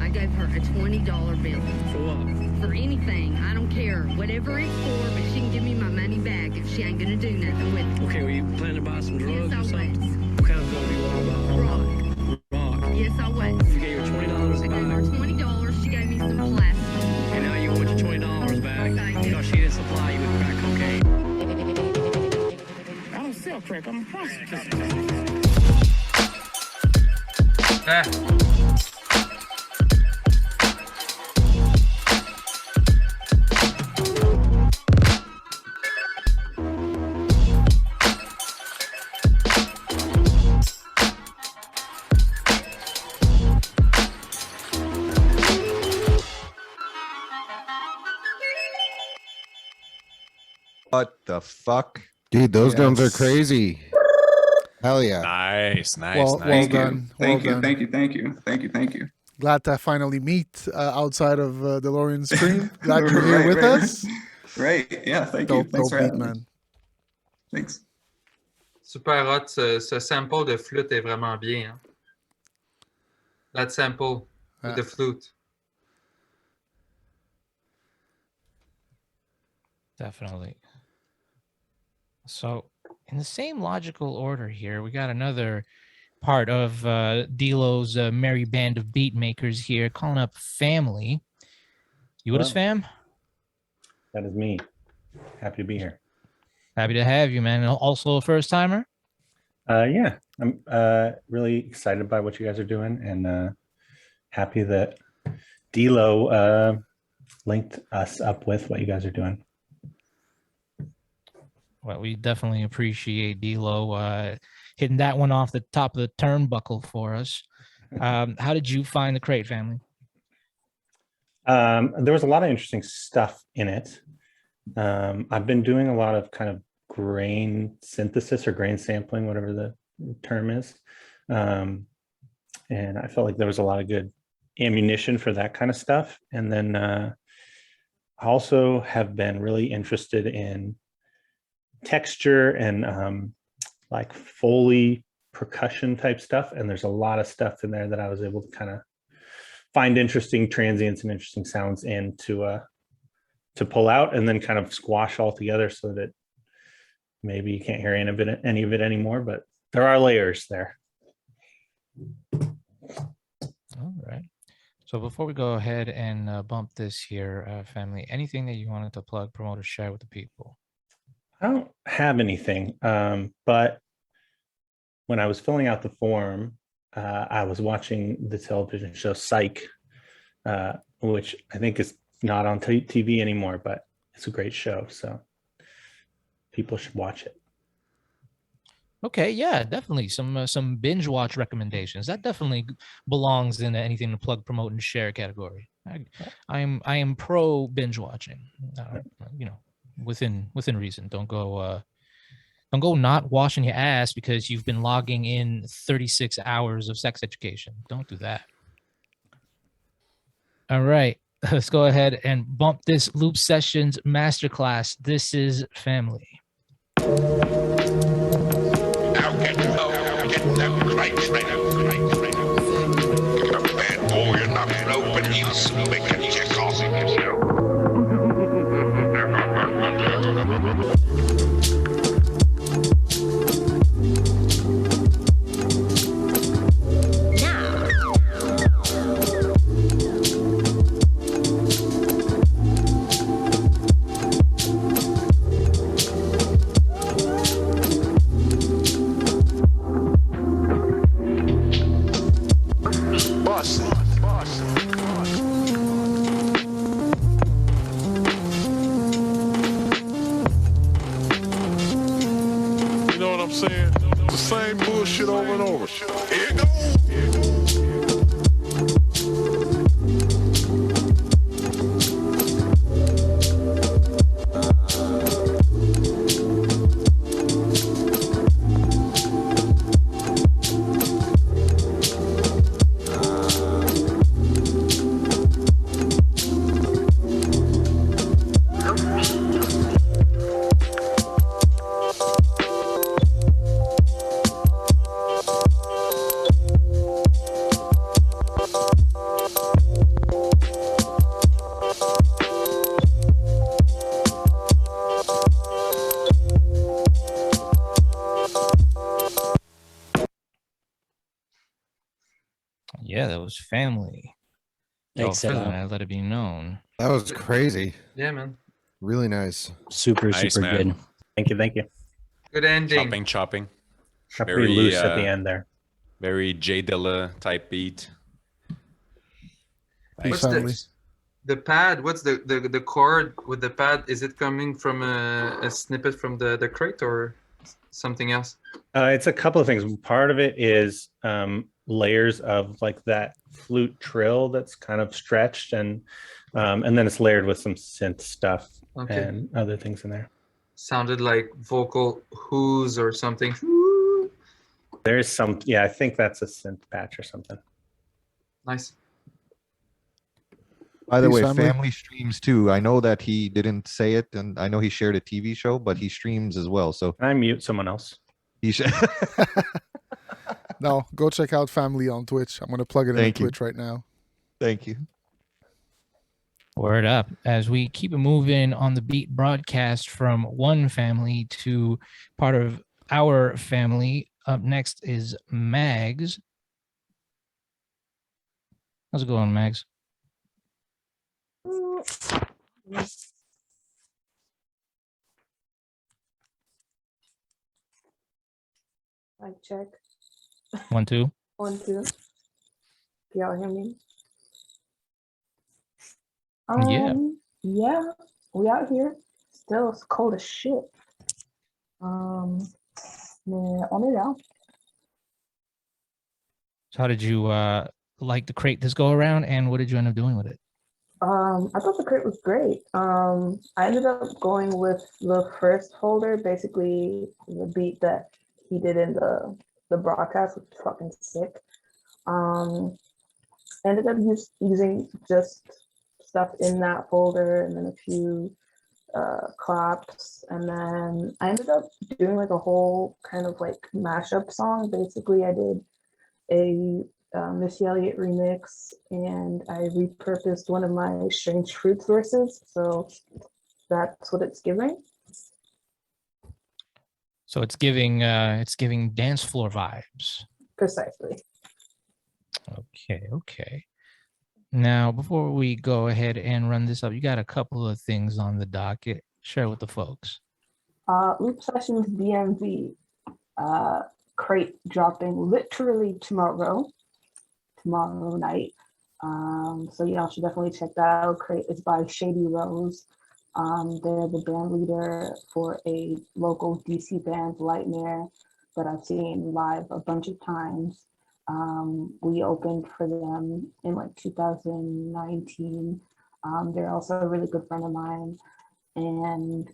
gave her a $20 bill. For what? For anything. I don't care. Whatever it's for, but she can give me my money back if she ain't gonna do nothing with it. Okay, were you planning to buy some drugs Yes, I or something? was. What kind of drug do you want to buy? Rock. Yes, I was. You gave her $20 I to gave her buy. $20. She gave me some plastic. And now you want your $20 back because she didn't supply you with crack cocaine. I don't sell crack. I'm a prostitute. What the fuck? Dude, those drums are crazy. Hell yeah. Nice. Well done. Thank you. Glad to finally meet outside of DeLorean stream. Glad you're here with us. Right. Yeah, thank you. Thanks for having me. Man. Thanks. Super hot. Ce sample de flûte est vraiment bien. Hein? That sample with the flute. Definitely. So, in the same logical order here, we got another part of D-Lo's merry band of beat makers here, calling up family. You with us, fam? That is me. Happy to be here. Happy to have you, man. Also a first timer? Yeah, I'm really excited by what you guys are doing, and happy that D-Lo linked us up with what you guys are doing. Well, we definitely appreciate D-Lo hitting that one off the top of the turnbuckle for us. How did you find the crate, family? There was a lot of interesting stuff in it. I've been doing a lot of kind of grain synthesis or grain sampling, whatever the term is. And I felt like there was a lot of good ammunition for that kind of stuff. And then I also have been really interested in texture and like Foley percussion type stuff. And there's a lot of stuff in there that I was able to kind of find interesting transients and interesting sounds in to pull out and then kind of squash all together so that maybe you can't hear any of it anymore, but there are layers there. All right. So before we go ahead and bump this here, family, anything that you wanted to plug, promote, or share with the people? I don't have anything, but when I was filling out the form, I was watching the television show Psych, which I think is not on TV anymore, but it's a great show. So people should watch it. Okay, yeah, definitely some binge watch recommendations. That definitely belongs in anything to plug, promote, and share category. I am pro binge watching. You know, within reason. Don't go not washing your ass because you've been logging in 36 hours of sex education. Don't do that. All right, let's go ahead and bump this Loop Sessions Masterclass. This is family. Yeah, that was family. Excellent. I let it be known. That was crazy. Yeah, man. Really nice. Super Nice, man. good. Thank you. Good ending. Chopping. Got pretty loose at the end there. Very J Dilla type beat. What's the pad? What's the chord with the pad? Is it coming from a snippet from the crate or something else? It's a couple of things. Part of it is layers of like that flute trill that's kind of stretched, and then it's layered with some synth stuff and other things in there. Sounded like vocal whoos or something. There's some, I think that's a synth patch or something. Nice. By the Peace, way, family. family streams too. I know that he didn't say it, and I know he shared a TV show, but he streams as well. So can I mute someone else? He should. No, go check out family on Twitch. I'm gonna plug it Thank into you. Twitch right now. Thank you. Word up. As we keep it moving on the beat broadcast from one family to part of our family. Up next is Mags. How's it going, Mags? Mic check. 1, 2. 1, 2. Y'all hear me? Yeah. Yeah, we out here. Still, it's cold as shit. Mais on est là. So how did you like the crate this go around, and what did you end up doing with it? I thought the crate was great. I ended up going with the first folder, basically the beat that he did in the broadcast, which is fucking sick. Ended up using just stuff in that folder and then a few claps, and then I ended up doing like a whole kind of like mashup song. Basically, I did a Missy Elliott remix, and I repurposed one of my Strange Fruits verses, so that's what it's giving. So it's giving dance floor vibes. Precisely. Okay. Now, before we go ahead and run this up, you got a couple of things on the docket. Share with the folks. Loop Sessions DMV crate dropping literally tomorrow night. So y'all should definitely check that out. Crate is by Shady Rose. They're the band leader for a local DC band, Lightmare, that I've seen live a bunch of times. We opened for them in like 2019. They're also a really good friend of mine. And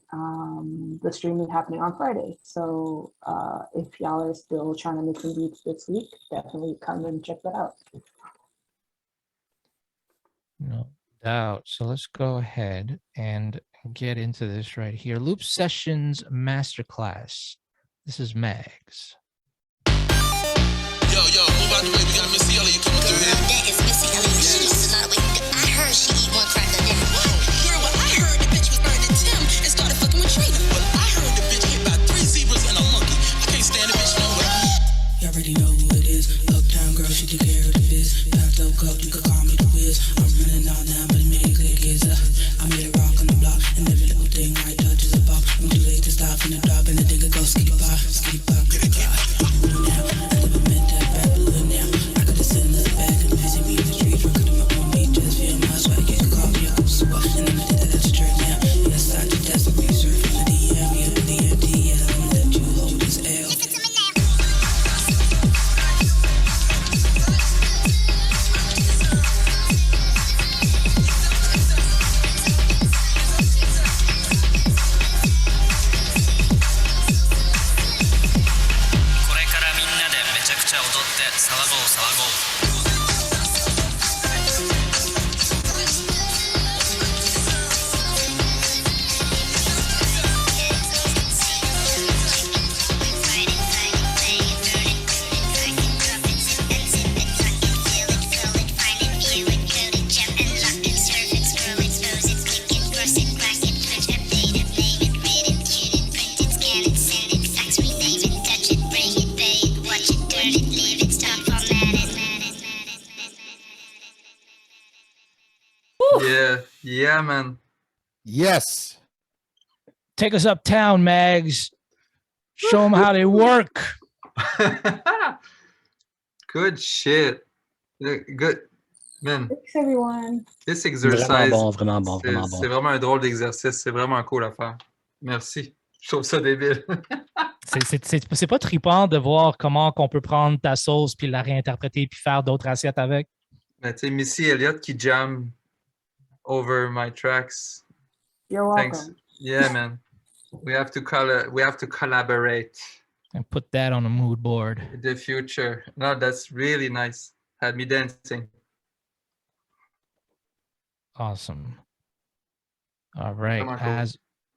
the stream is happening on Friday. So if y'all are still trying to make some beats this week, definitely come and check that out. No doubt. So let's go ahead and get into this right here. Loop Sessions Masterclass. This is Mags. Yo, move out the way. We got Missy Elliott coming through here. That is Missy Elliott. She uses a lot of weight. I heard she eat one crack a day. Girl, well, I heard the bitch was burning Tim and started fucking with Trina. Well, I heard the bitch hit by 3 zebras and a monkey. I can't stand the bitch no way. You already know who it is. Uptown girl, she took care of the biz. Packed up cup, you could call me the Wiz. I'm running out now, but it made it click is up. I made a rock on the block, and every little thing I touch is a bop. I'm too late to stop in the drop, and the digger go skitty pop, skitty pop, skitty pop. Now, I never meant that back, but look now. I could have sit in the back and visit me in the street, rockin' them up on me, just feel my swag, you can call me a super. And I'm gonna do that at the church now. Yes, I do that's the research from the DM, yeah, the DMT, yeah, I'm gonna let you hold this L. Yeah, man. Yes. Take us uptown, Mags. Show them how they work. Good shit. Good. Man. Thanks, everyone. This exercise. Vraiment bon. C'est vraiment un drôle d'exercice. C'est vraiment cool à faire. Merci. Je trouve ça débile. C'est pas trippant de voir comment qu'on peut prendre ta sauce puis la réinterpréter puis faire d'autres assiettes avec. Mais tu sais, Missy Elliott qui jam over my tracks. You're welcome. Yeah, man. We have to collaborate. And put that on a mood board. In the future. No, that's really nice. Had me dancing. Awesome. All right. Cool.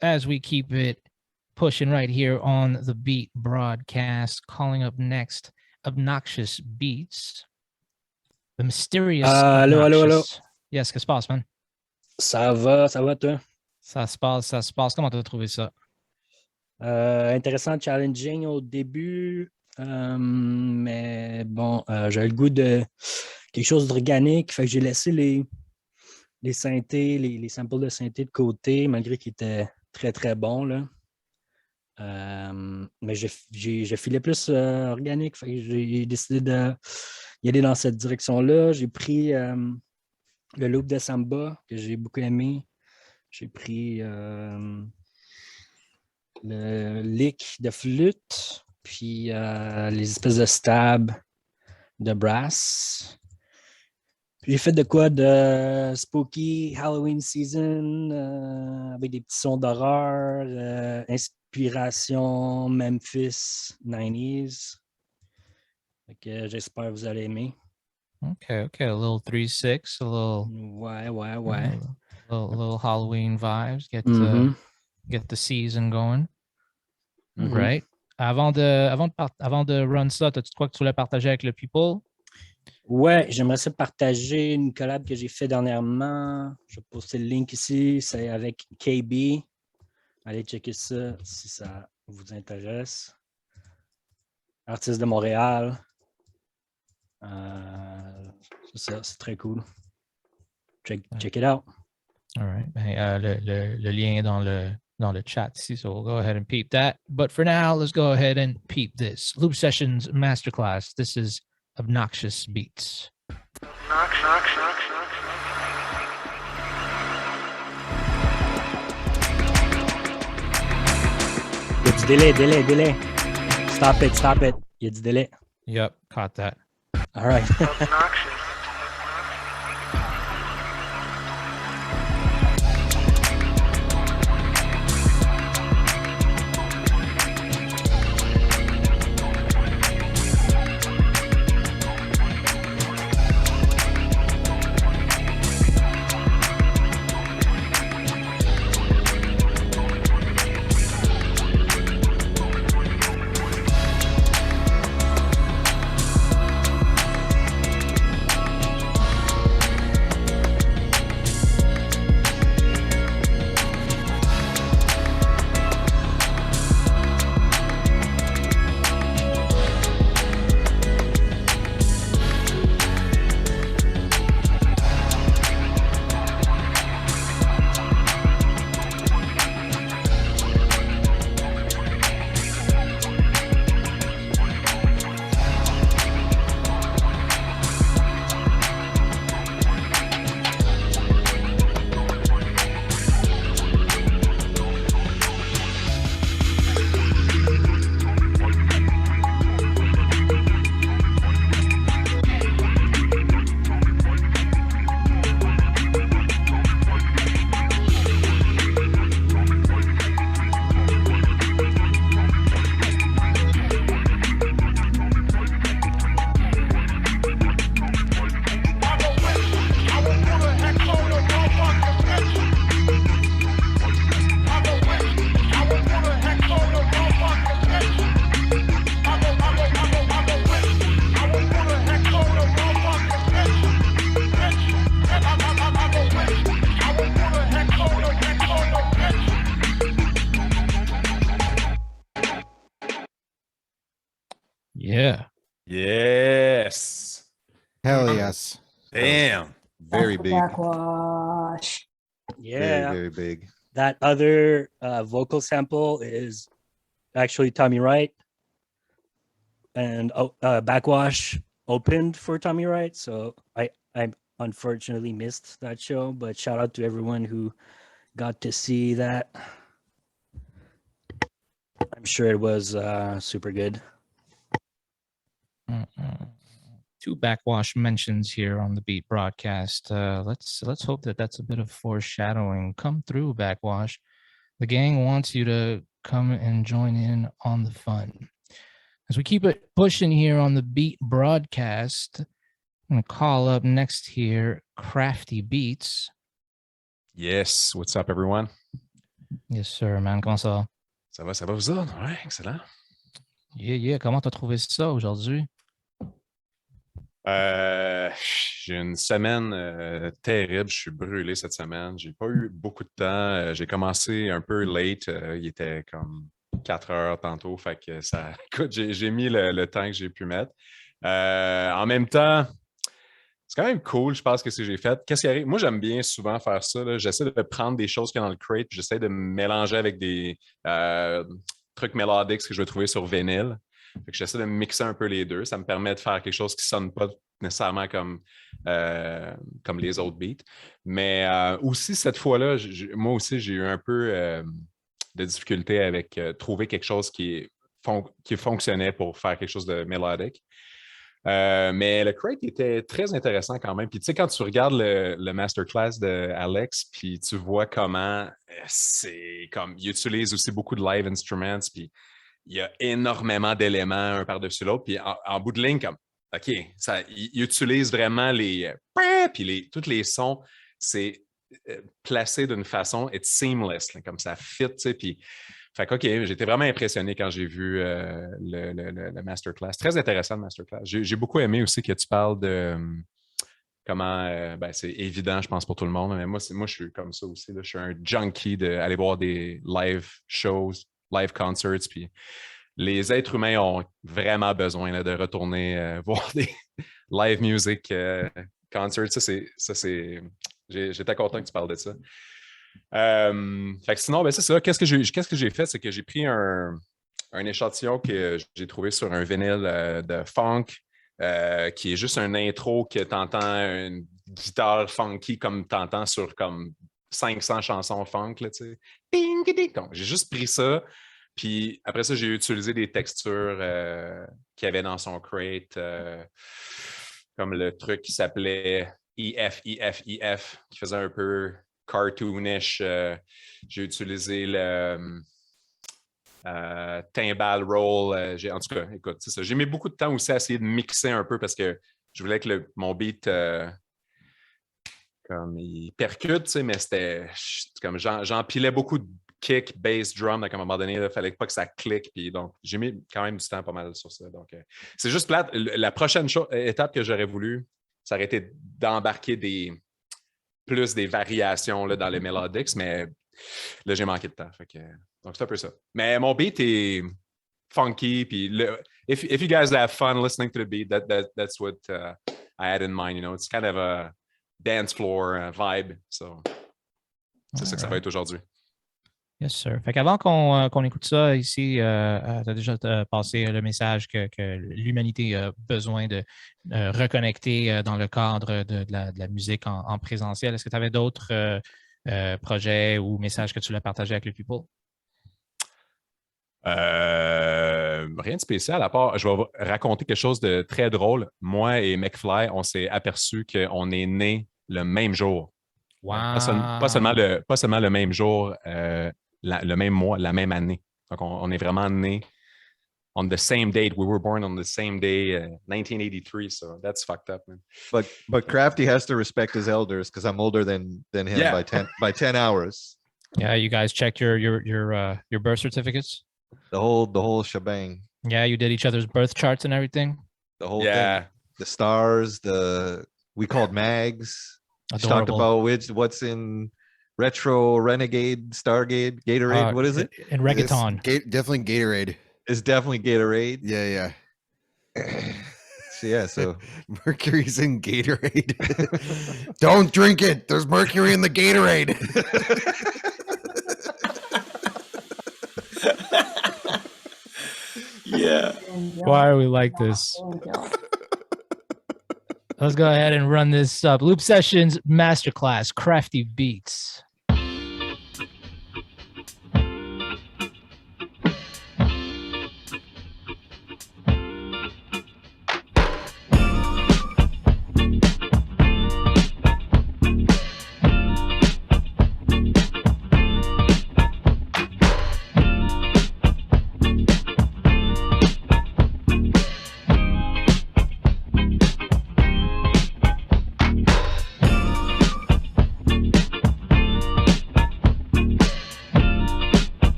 As we keep it pushing right here on the Beat broadcast, calling up next Obnoxious Beats. The mysterious Allô. Yes, qu'est-ce qui se passe, man? Ça va toi? Ça se passe. Comment t'as trouvé ça? Intéressant, challenging au début, mais bon, j'avais le goût de quelque chose d'organique, fait que j'ai laissé les synthés, les samples de synthé de côté, malgré qu'ils étaient très, très bons, là. Mais j'ai filé plus organique, fait que j'ai décidé d'y aller dans cette direction-là. J'ai pris le loop de samba, que j'ai beaucoup aimé. J'ai pris le lick de flûte, puis les espèces de stabs de brass. Puis j'ai fait de quoi de spooky Halloween season, avec des petits sons d'horreur, inspiration Memphis 90s. Fait que j'espère que vous allez aimer. Okay. A little 3-6, a little... Ouais. A little Halloween vibes, get the season going. Right. Avant de run ça, as-tu quoi que tu voulais partager avec le people? Ouais, j'aimerais ça partager une collab que j'ai fait dernièrement. Je vais poster le link ici. C'est avec KB. Allez checker ça si ça vous intéresse. Artiste de Montréal. C'est ça, c'est très cool. Check it out. All right. Ben, le lien est dans le chat ici, so we'll go ahead and peep that. But for now, let's go ahead and peep this. Loop Sessions Masterclass. This is Obnoxious Beats. It's delay. Stop it. It's delay. Yep, caught that. All right. Yeah. Yes. Hell yes. Damn. Very That's big. Backwash. Yeah. Very big. That other vocal sample is actually Tommy Wright. And Backwash opened for Tommy Wright. So I unfortunately missed that show, but shout out to everyone who got to see that. I'm sure it was super good. Two Backwash mentions here on the Beat broadcast. Let's hope that that's a bit of foreshadowing. Come through, Backwash. The gang wants you to come and join in on the fun. As we keep it pushing here on the Beat broadcast, I'm going to call up next here Crafty Beats. Yes. What's up, everyone? Yes, sir, man. Comment ça va? Ça va vous autres? Ouais, excellent. Yeah. Comment t'as trouvé ça aujourd'hui? J'ai une semaine terrible. Je suis brûlé cette semaine. J'ai pas eu beaucoup de temps. J'ai commencé un peu late. Il était comme 4 heures tantôt. Fait que ça. Écoute, j'ai mis le temps que j'ai pu mettre. En même temps, c'est quand même cool, je pense, que ce que j'ai fait. Qu'est-ce qui arrive? Moi, j'aime bien souvent faire ça. Là. J'essaie de prendre des choses qu'il y a dans le crate, puis j'essaie de me mélanger avec des trucs mélodiques que je vais trouver sur vinyle. Fait que j'essaie de mixer un peu les deux. Ça me permet de faire quelque chose qui ne sonne pas nécessairement comme les autres beats. Mais aussi, cette fois-là, moi aussi, j'ai eu un peu de difficulté avec trouver quelque chose qui fonctionnait pour faire quelque chose de mélodique. Mais le crate était très intéressant quand même. Puis tu sais, quand tu regardes le masterclass de Alex, puis tu vois comment c'est comme il utilise aussi beaucoup de live instruments, puis il y a énormément d'éléments un par-dessus l'autre. Puis en bout de ligne, comme OK, il utilise vraiment puis tous les sons, c'est placé d'une façon, it's seamless, là, comme ça fit, tu sais, puis fait que, OK, j'étais vraiment impressionné quand j'ai vu le masterclass. Très intéressant, le masterclass. J'ai beaucoup aimé aussi que tu parles de comment, c'est évident, je pense, pour tout le monde, mais moi, je suis comme ça aussi. Là. Je suis un junkie d'aller voir des live shows, live concerts, puis les êtres humains ont vraiment besoin là, de retourner voir des live music concert. J'étais content que tu parles de ça. Fait que sinon, ben, c'est ça. Qu'est-ce que j'ai fait? C'est que j'ai pris un échantillon que j'ai trouvé sur un vinyle de funk, qui est juste un intro que tu entends une guitare funky comme tu entends sur comme 500 chansons funk. Là, tu sais. Ding, ding, ding. J'ai juste pris ça. Puis après ça, j'ai utilisé des textures qu'il y avait dans son crate, comme le truc qui s'appelait EF, qui faisait un peu cartoonish. J'ai utilisé le timbal roll. En tout cas, écoute, c'est ça. J'ai mis beaucoup de temps aussi à essayer de mixer un peu parce que je voulais que mon beat comme il percute, tu sais, mais c'était comme j'empilais beaucoup de kick, bass, drum, donc à un moment donné, il fallait pas que ça clique. Puis donc, j'ai mis quand même du temps pas mal sur ça. Donc, c'est juste plate. La prochaine étape que j'aurais voulu, ça aurait été d'embarquer plus des variations là, dans les melodics, mais là, j'ai manqué de temps. Donc, c'est un peu ça. Mais mon beat est funky. Puis, if you guys have fun listening to the beat, that's what I had in mind. You know, it's kind of a dance floor vibe. So, c'est ça que ça va être aujourd'hui. Yes, sir. Fait qu'avant qu'on écoute ça ici, tu as déjà passé le message que l'humanité a besoin de reconnecter dans le cadre de la musique en présentiel. Est-ce que tu avais d'autres projets ou messages que tu voulais partager avec le people? Rien de spécial, à part, je vais raconter quelque chose de très drôle. Moi et McFly, on s'est aperçu qu'on est nés le même jour. Wow. Pas seulement le même jour, le même mois, la même année. Donc, on est vraiment nés on the same date. We were born on the same day, 1983. So that's fucked up, man. But Crafty has to respect his elders because I'm older than him by 10 hours. Yeah, you guys checked your birth certificates? The whole shebang. Yeah, you did each other's birth charts and everything? The whole thing. The stars, we called mags. She talked about what's in Retro, Renegade, Stargate, Gatorade. What is it? And Reggaeton. Definitely Gatorade. It's definitely Gatorade. Yeah. So Mercury's in Gatorade. Don't drink it. There's mercury in the Gatorade. Yeah. Why are we like this? Let's go ahead and run this up. Loop Sessions Masterclass, Crafty Beats.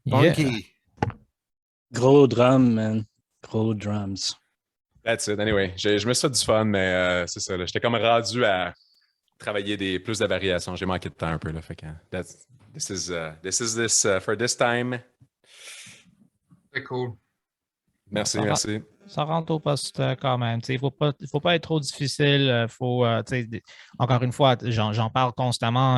Funky. Yeah. Gros drum, man. Gros drums. That's it. Anyway, je me suis fait du fun, mais c'est ça. J'étais comme rendu à travailler plus de variations. J'ai manqué de temps un peu. Là, fait que this is for this time. C'est cool. Merci. Ça rentre au poste quand même. Il ne faut pas être trop difficile. Encore une fois, j'en parle constamment.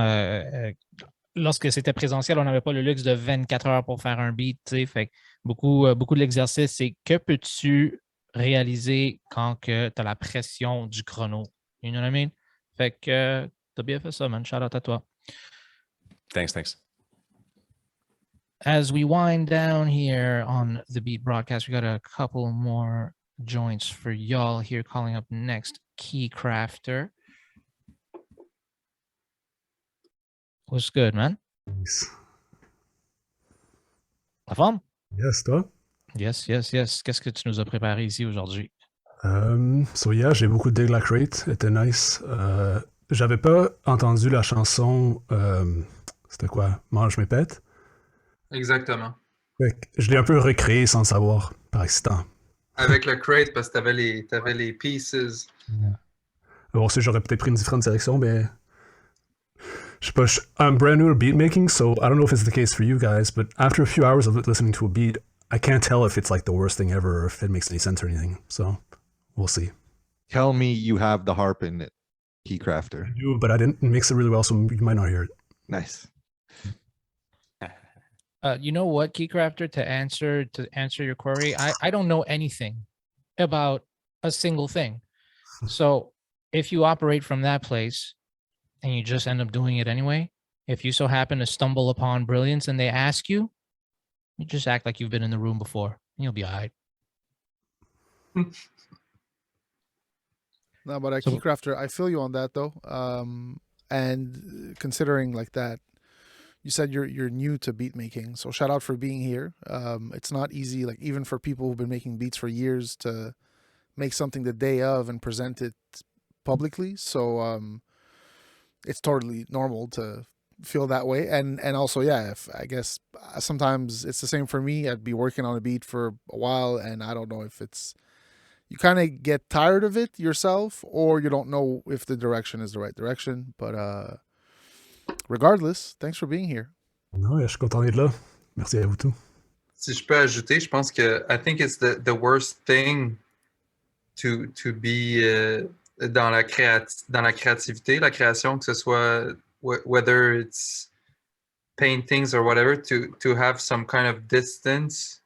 lorsque c'était présentiel, on n'avait pas le luxe de 24 heures pour faire un beat. Fait que beaucoup de l'exercice, c'est que peux-tu réaliser quand tu as la pression du chrono? You know what I mean? Fait que t'as bien fait ça, man. Shout out à toi. Thanks. As we wind down here on the Beat broadcast, we got a couple more joints for y'all here. Calling up next, Key Crafter. What's good, man? Nice. La forme? Yes, toi? Yes. Qu'est-ce que tu nous as préparé ici aujourd'hui? So yeah, j'ai beaucoup de dig la crate, était nice. J'avais pas entendu la chanson, c'était quoi? Mange mes pets? Exactement. Fait que je l'ai un peu recréé sans le savoir, par accident. Avec le crate, parce que t'avais les pieces. Bon, si j'aurais peut-être pris une différente direction, mais je sais pas, I'm brand new to beat making, so I don't know if it's the case for you guys, but after a few hours of listening to a beat, I can't tell if it's like the worst thing ever or if it makes any sense or anything. So we'll see. Tell me you have the harp in it, Key Crafter. I do, but I didn't mix it really well, so you might not hear it. Nice. You know what, Keycrafter, to answer your query, I don't know anything about a single thing. So if you operate from that place and you just end up doing it anyway, if you so happen to stumble upon brilliance and they ask you, you just act like you've been in the room before and you'll be all right. No, but Keycrafter, I feel you on that though. And considering like that, you said you're new to beat making, so shout out for being here. It's not easy, like even for people who've been making beats for years, to make something the day of and present it publicly. So it's totally normal to feel that way. And also, yeah, if I guess sometimes it's the same for me. I'd be working on a beat for a while, and I don't know if it's, you kind of get tired of it yourself, or you don't know if the direction is the right direction. But regardless, thanks for being here. Non, je suis content d'être là. Merci à vous tous. Si je peux ajouter, je pense que I think it's the worst thing to be dans la créativité, la création, que ce soit whether it's paintings or whatever, to have some kind of distance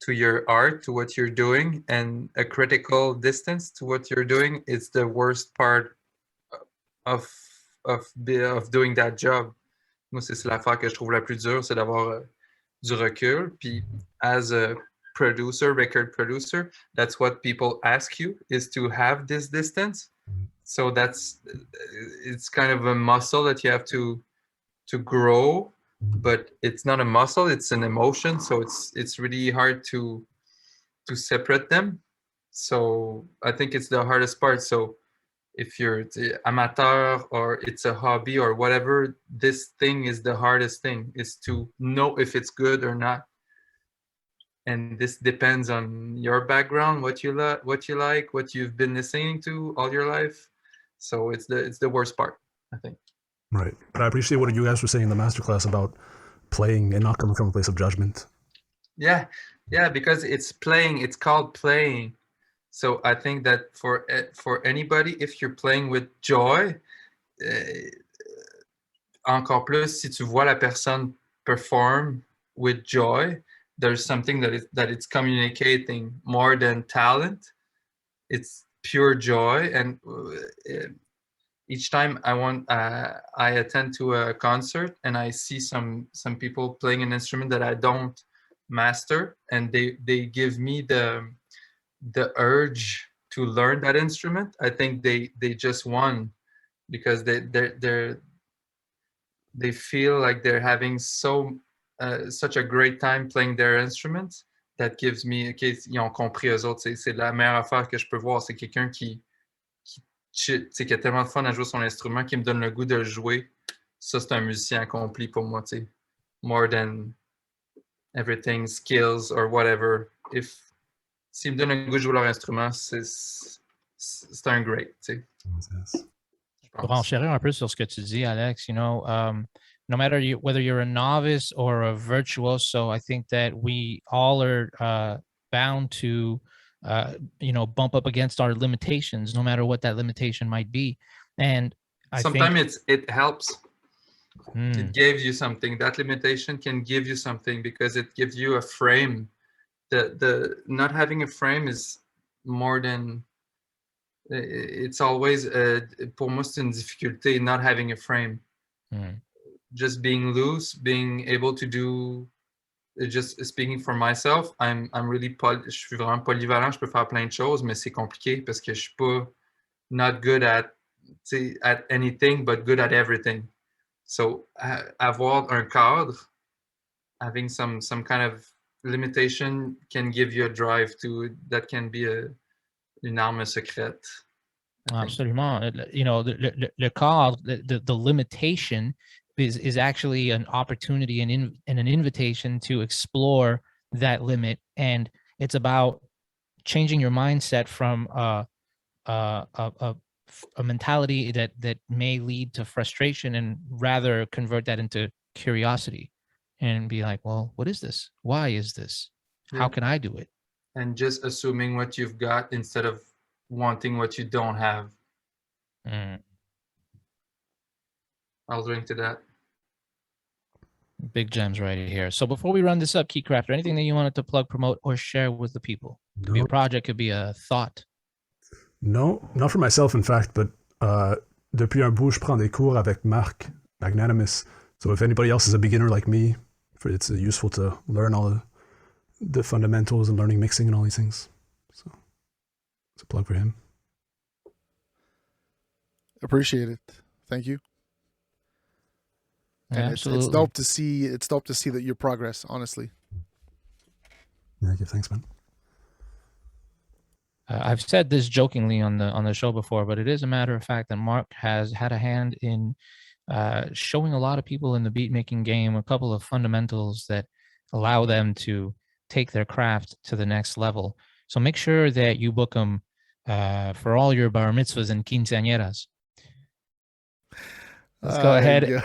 to your art, to what you're doing, and a critical distance to what you're doing. It's the worst part of doing that job. Moi, c'est l'affaire que je trouve la plus dure, c'est d'avoir du recul. Puis, as a producer, record producer, that's what people ask you, is to have this distance. So it's kind of a muscle that you have to grow, but it's not a muscle, it's an emotion. So it's really hard to separate them. So I think it's the hardest part. So if you're amateur or it's a hobby or whatever, this thing is the hardest thing, is to know if it's good or not. And this depends on your background, what you like, what you've been listening to all your life. So it's the worst part, I think. Right. But I appreciate what you guys were saying in the masterclass about playing and not coming from a place of judgment. Yeah, because it's playing, it's called playing. So I think that for anybody, if you're playing with joy, encore plus si tu vois la personne perform with joy, there's something that it's communicating more than talent. It's pure joy. And each time I attend to a concert and I see some people playing an instrument that I don't master, and they give me the urge to learn that instrument, I think they just won, because they feel like they're having such a great time playing their instruments. That gives me, okay, ils ont compris eux autres, c'est la meilleure affaire que je peux voir, c'est quelqu'un qui a tellement de fun à jouer son instrument, qui me donne le goût de le jouer. Ça, c'est un musicien accompli pour moi, tu sais. More than everything, skills or whatever. S'ils me donnent le goût de jouer leur instrument, c'est un great, tu sais. Pour enchérir un peu sur ce que tu dis, Alex, you know, no matter whether you're a novice or a virtuoso, I think that we all are bound to, bump up against our limitations, no matter what that limitation might be. And sometimes it helps. It gave you something. That limitation can give you something because it gives you a frame. The not having a frame is more than it's always pour moi c'est une difficulté not having a frame. Just being loose, being able to do. Just speaking for myself, I'm really je suis vraiment polyvalent, je peux faire plein de choses, mais c'est compliqué parce que je suis pas not good at anything but good at everything. So avoir un cadre, having some kind of limitation can give you a drive to that can be une arme secrète. Absolument. You know, le cadre, the limitation is actually an opportunity and an invitation to explore that limit. And it's about changing your mindset from a mentality that may lead to frustration and rather convert that into curiosity and be like, well, what is this? Why is this? How can I do it? And just assuming what you've got instead of wanting what you don't have. I'll drink to that. Big gems right here. So before we run this up, Keycrafter, anything that you wanted to plug, promote, or share with the people? Could be a project, could be a thought. No, not for myself, in fact, but depuis un bout, je prends des cours avec Marc, Magnanimous. So if anybody else is a beginner like me, it's useful to learn all the fundamentals and learning mixing and all these things. So it's a plug for him. Appreciate it. Thank you. And it's dope to see. It's dope to see that your progress. Honestly. Yeah, give thanks, man. I've said this jokingly on the show before, but it is a matter of fact that Mark has had a hand in showing a lot of people in the beat making game a couple of fundamentals that allow them to take their craft to the next level. So make sure that you book them for all your bar mitzvahs and quinceañeras. Let's go ahead.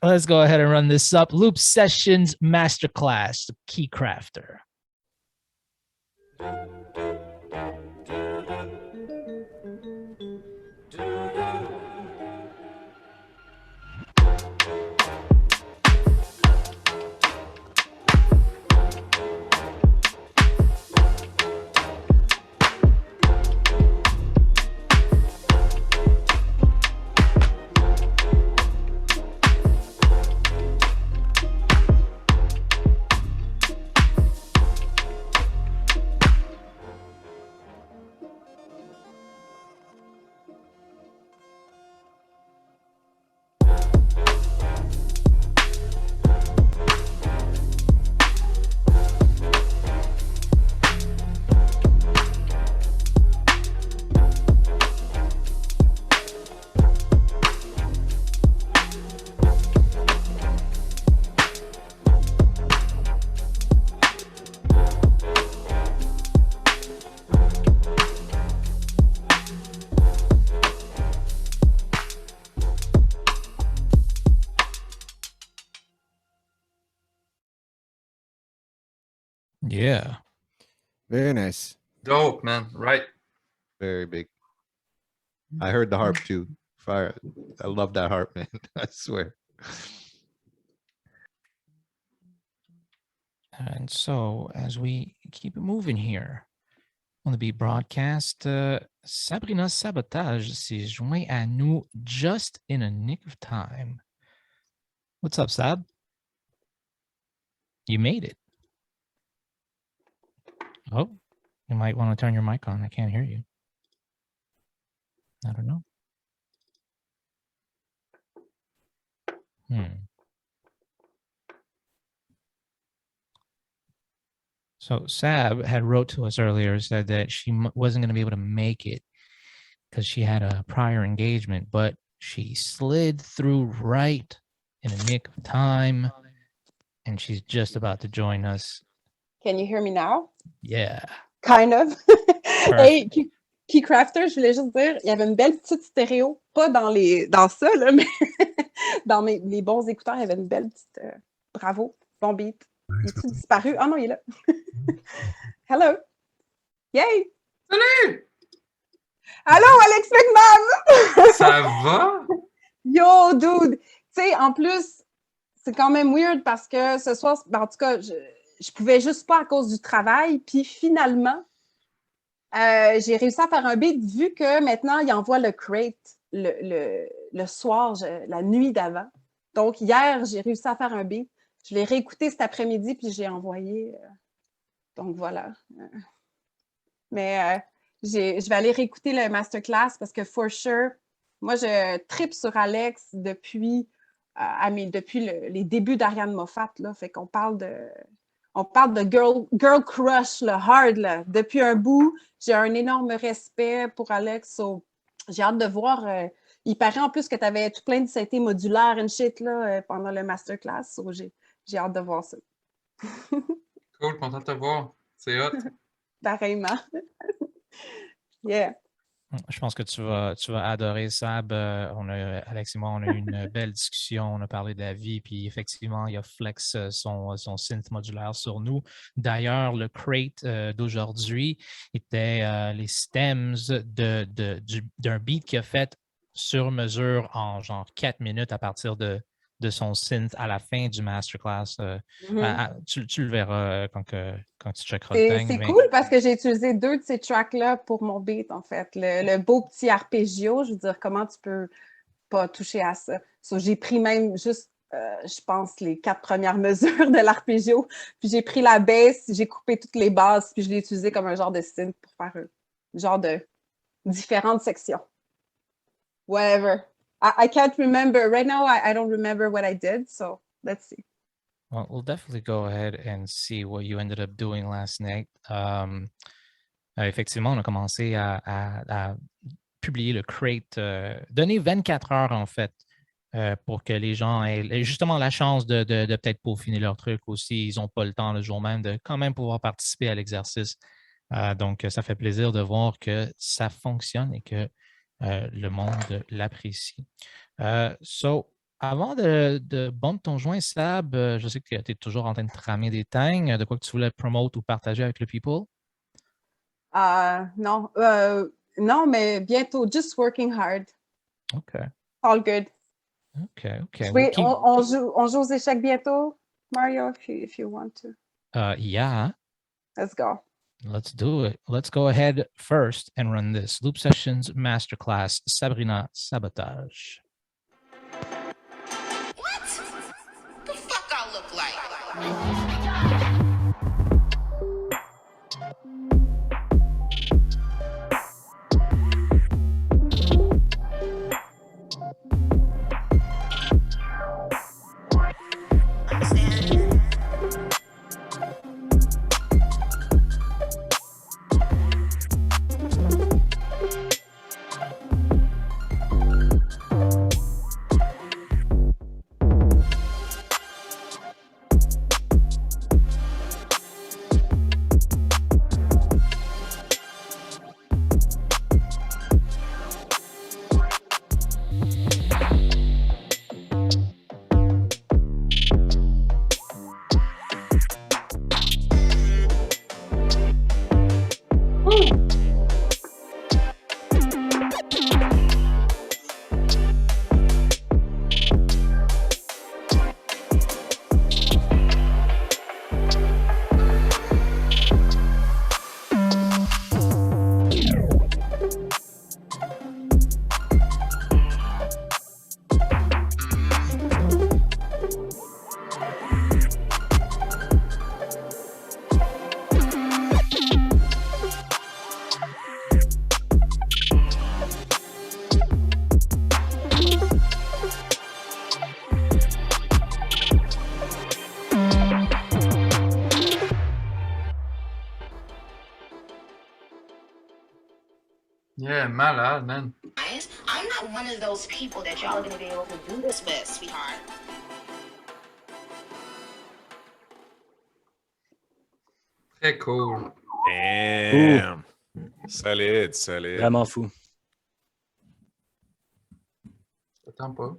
Let's go ahead and run this up. Loop Sessions Masterclass, Keycrafter. Yeah. Very nice. Dope, man. Right. Very big. I heard the harp too. Fire. I love that harp, man. I swear. And so as we keep it moving here on the Beat broadcast, Sabrina Sabotage s'est joint à nous just in a nick of time. What's up, Sab? You made it. Oh, you might want to turn your mic on. I can't hear you. I don't know. So Sab had wrote to us earlier, said that she wasn't going to be able to make it because she had a prior engagement, but she slid through right in a nick of time, and she's just about to join us. Can you hear me now? Yeah. Kind of. Hey, Keycrafter, je voulais juste dire, il y avait une belle petite stéréo, pas dans ça, là, mais dans les bons écouteurs, il y avait une belle petite... bravo, bon beat. Il est-tu disparu? Ah non, il est là. Hello. Yay! Salut! Allô, Alex McMahon! Ça va? Yo, dude! sais, en plus, c'est quand même weird parce que ce soir, ben, en tout cas, je pouvais juste pas à cause du travail. Puis finalement, j'ai réussi à faire un beat vu que maintenant, il envoie le crate le soir, la nuit d'avant. Donc, hier, j'ai réussi à faire un beat. Je l'ai réécouté cet après-midi, puis j'ai envoyé. Donc, voilà. Mais je vais aller réécouter le masterclass parce que, for sure, moi, je tripe sur Alex depuis les débuts d'Ariane Moffat. Là. Fait qu'on parle de girl crush, le hard, là. Depuis un bout. J'ai un énorme respect pour Alex. So, j'ai hâte de voir. Il paraît en plus que tu avais tout plein de synthés modulaires and shit là, pendant le masterclass. So, j'ai hâte de voir ça. Cool, content de te voir. C'est hot. Pareillement. Yeah. Je pense que tu vas adorer Sab. Alex et moi, on a eu une belle discussion. On a parlé de la vie, puis effectivement, il a flex son synth modulaire sur nous. D'ailleurs, le crate d'aujourd'hui était les stems d'un beat qu'il a fait sur mesure en genre 4 minutes à partir de son synth à la fin du masterclass. Tu le verras quand tu checkeras le thing. C'est cool parce que j'ai utilisé 2 de ces tracks-là pour mon beat, en fait. Le beau petit arpeggio, je veux dire, comment tu peux pas toucher à ça? So, j'ai pris même juste, je pense, les 4 premières mesures de l'arpeggio, puis j'ai pris la basse, j'ai coupé toutes les basses, puis je l'ai utilisé comme un genre de synth pour faire un genre de différentes sections. Whatever. I can't remember. Right now, I don't remember what I did, so let's see. Well, we'll definitely go ahead and see what you ended up doing last night. Effectivement, on a commencé à publier le crate, donner 24 heures en fait, pour que les gens aient justement la chance de peut-être peaufiner leur truc aussi. Ils n'ont pas le temps le jour même de quand même pouvoir participer à l'exercice. Donc, ça fait plaisir de voir que ça fonctionne et que le monde l'apprécie. Avant de bump ton joint, Sab, je sais que tu es toujours en train de tramer des tangs. De quoi que tu voulais promote ou partager avec le people? Non. Non, mais bientôt. Just working hard. OK. All good. OK. Oui, on joue aux échecs bientôt, Mario, if you want to. Yeah. Let's go. Let's do it. Let's go ahead first and run this. Loop Sessions Masterclass, Sabrina Sabotage. The fuck I look like? Yeah, malade, man. I'm not one of those people that y'all are gonna be able to do this with, sweetheart. Très cool. Damn. Solide. Vraiment fou. Attends pas.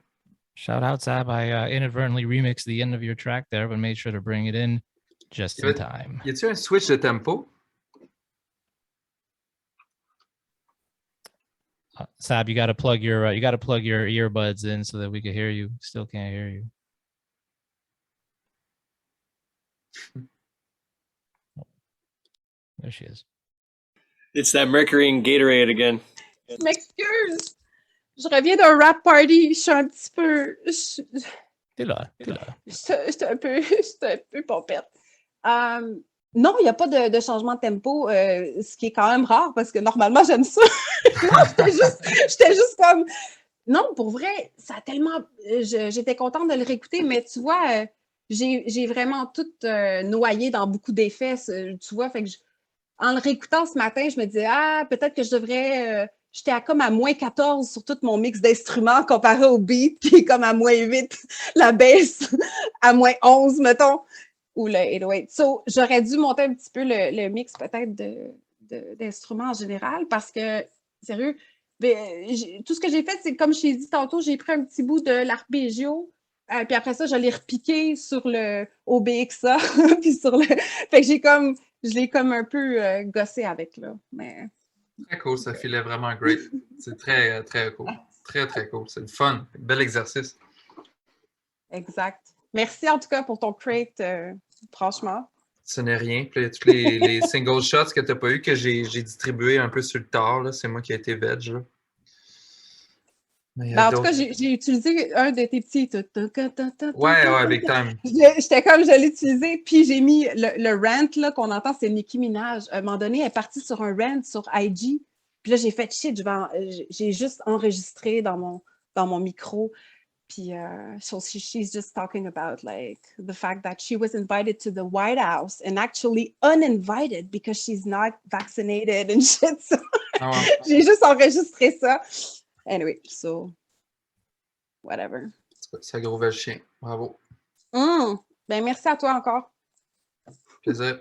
Shout out, Sab. I inadvertently remixed the end of your track there, but made sure to bring it in just in time. Y a-t-il un switch de tempo? Sab, you gotta plug your earbuds in so that we can hear you. Still can't hear you. There she is. It's that Mercury and Gatorade again. Je m'excuse. Je reviens d'un rap party. Je suis un petit peu. T'es là. J'étais un peu pompette. Non, il n'y a pas de changement de tempo, ce qui est quand même rare parce que normalement, j'aime ça. Non, j'étais juste comme. Non, pour vrai, ça a tellement. J'étais contente de le réécouter, mais tu vois, j'ai vraiment tout noyé dans beaucoup d'effets. Tu vois, fait que en le réécoutant ce matin, je me disais, peut-être que je devrais. J'étais comme à moins 14 sur tout mon mix d'instruments comparé au beat, qui est comme à moins 8, la bass à moins 11, mettons, ou le 808. So, j'aurais dû monter un petit peu le mix peut-être d'instruments en général parce que, sérieux, tout ce que j'ai fait, c'est comme je t'ai dit tantôt, j'ai pris un petit bout de l'arpeggio, puis après ça, je l'ai repiqué sur le OBXA, puis sur le... Fait que je l'ai comme un peu gossé avec, là, mais... Très cool, ça filait vraiment great. C'est très, très cool. Très, très cool. C'est le fun. Bel exercice. Exact. Merci en tout cas pour ton crate, franchement. Ce n'est rien. Puis, tous les single shots que tu n'as pas eu, que j'ai distribué un peu sur le tard, là, c'est moi qui ai été veg. Là. Mais en tout cas, j'ai utilisé un de tes petits. Ouais, big time. J'étais comme, je l'ai utilisé, puis j'ai mis le rant là, qu'on entend, c'est Nicki Minaj. À un moment donné, elle est partie sur un rant sur IG. Puis là, j'ai fait shit, j'ai juste enregistré dans mon micro. Puis, so she's just talking about like the fact that she was invited to the White House and actually uninvited because she's not vaccinated and shit. So j'ai juste enregistré ça. Anyway, so whatever. Ça gros le chien. Bravo. Ben, merci à toi encore. Plaisir.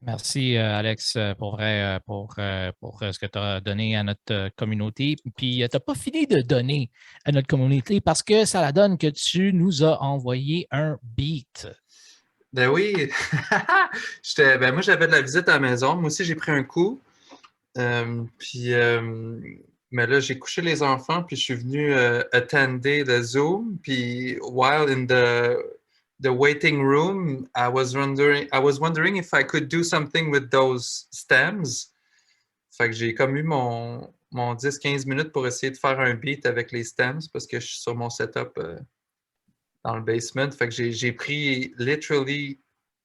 Merci, Alex, pour vrai, pour ce que tu as donné à notre communauté. Puis, tu n'as pas fini de donner à notre communauté parce que ça la donne que tu nous as envoyé un beat. Ben oui. Moi, j'avais de la visite à la maison. Moi aussi, j'ai pris un coup. Mais là, j'ai couché les enfants, puis je suis venu attender le Zoom. Puis, while in the waiting room, I was wondering if I could do something with those stems. Fait que j'ai comme eu mon 10-15 minutes pour essayer de faire un beat avec les stems parce que je suis sur mon setup dans le basement. Fait que j'ai pris literally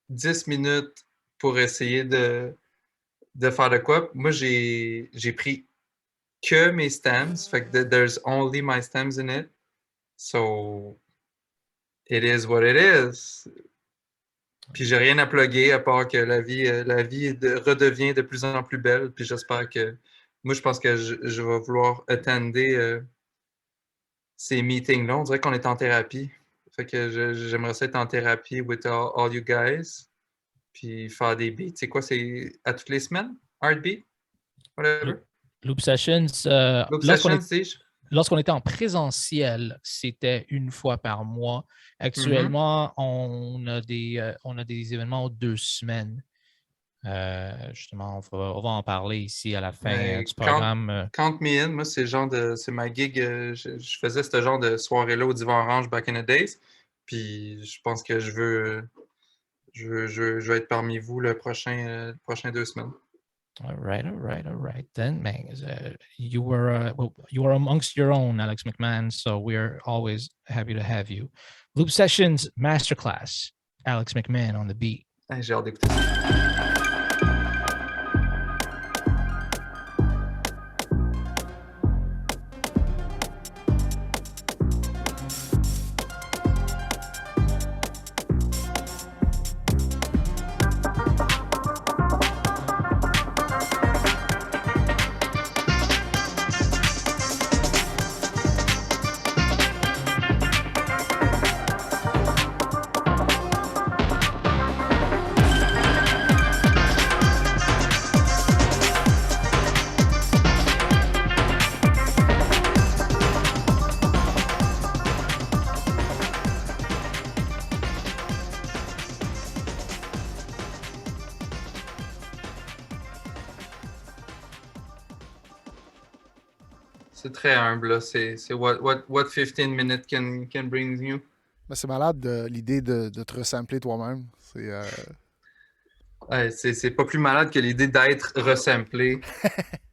10 minutes pour essayer de faire de quoi. Moi, j'ai pris que mes stems. Fait que there's only my stems in it. So, it is what it is. Puis j'ai rien à plugger à part que la vie redevient de plus en plus belle. Puis j'espère que... Moi, je pense que je vais vouloir attender ces meetings-là. On dirait qu'on est en thérapie. Fait que j'aimerais ça être en thérapie with all you guys. Puis faire des beats. C'est quoi? C'est à toutes les semaines? Artbeat? Whatever. Loop Sessions. Lorsqu'on était en présentiel, c'était une fois par mois. Actuellement, on a des événements aux 2 semaines. Justement, on va en parler ici à la fin du programme. Count me in, moi, c'est ma gig. Je faisais ce genre de soirée-là au Divan Orange back in the days. Puis je pense que je veux être parmi vous le prochain 2 semaines. All right. Then, man, you were amongst your own, Alex McMahon. So we're always happy to have you. Loop Sessions Masterclass, Alex McMahon on the beat. J'ai hâte d'écouter. C'est très humble, là. C'est what 15 minutes can bring you. Mais c'est malade l'idée de te resampler toi-même. Ouais, c'est pas plus malade que l'idée d'être resamplé,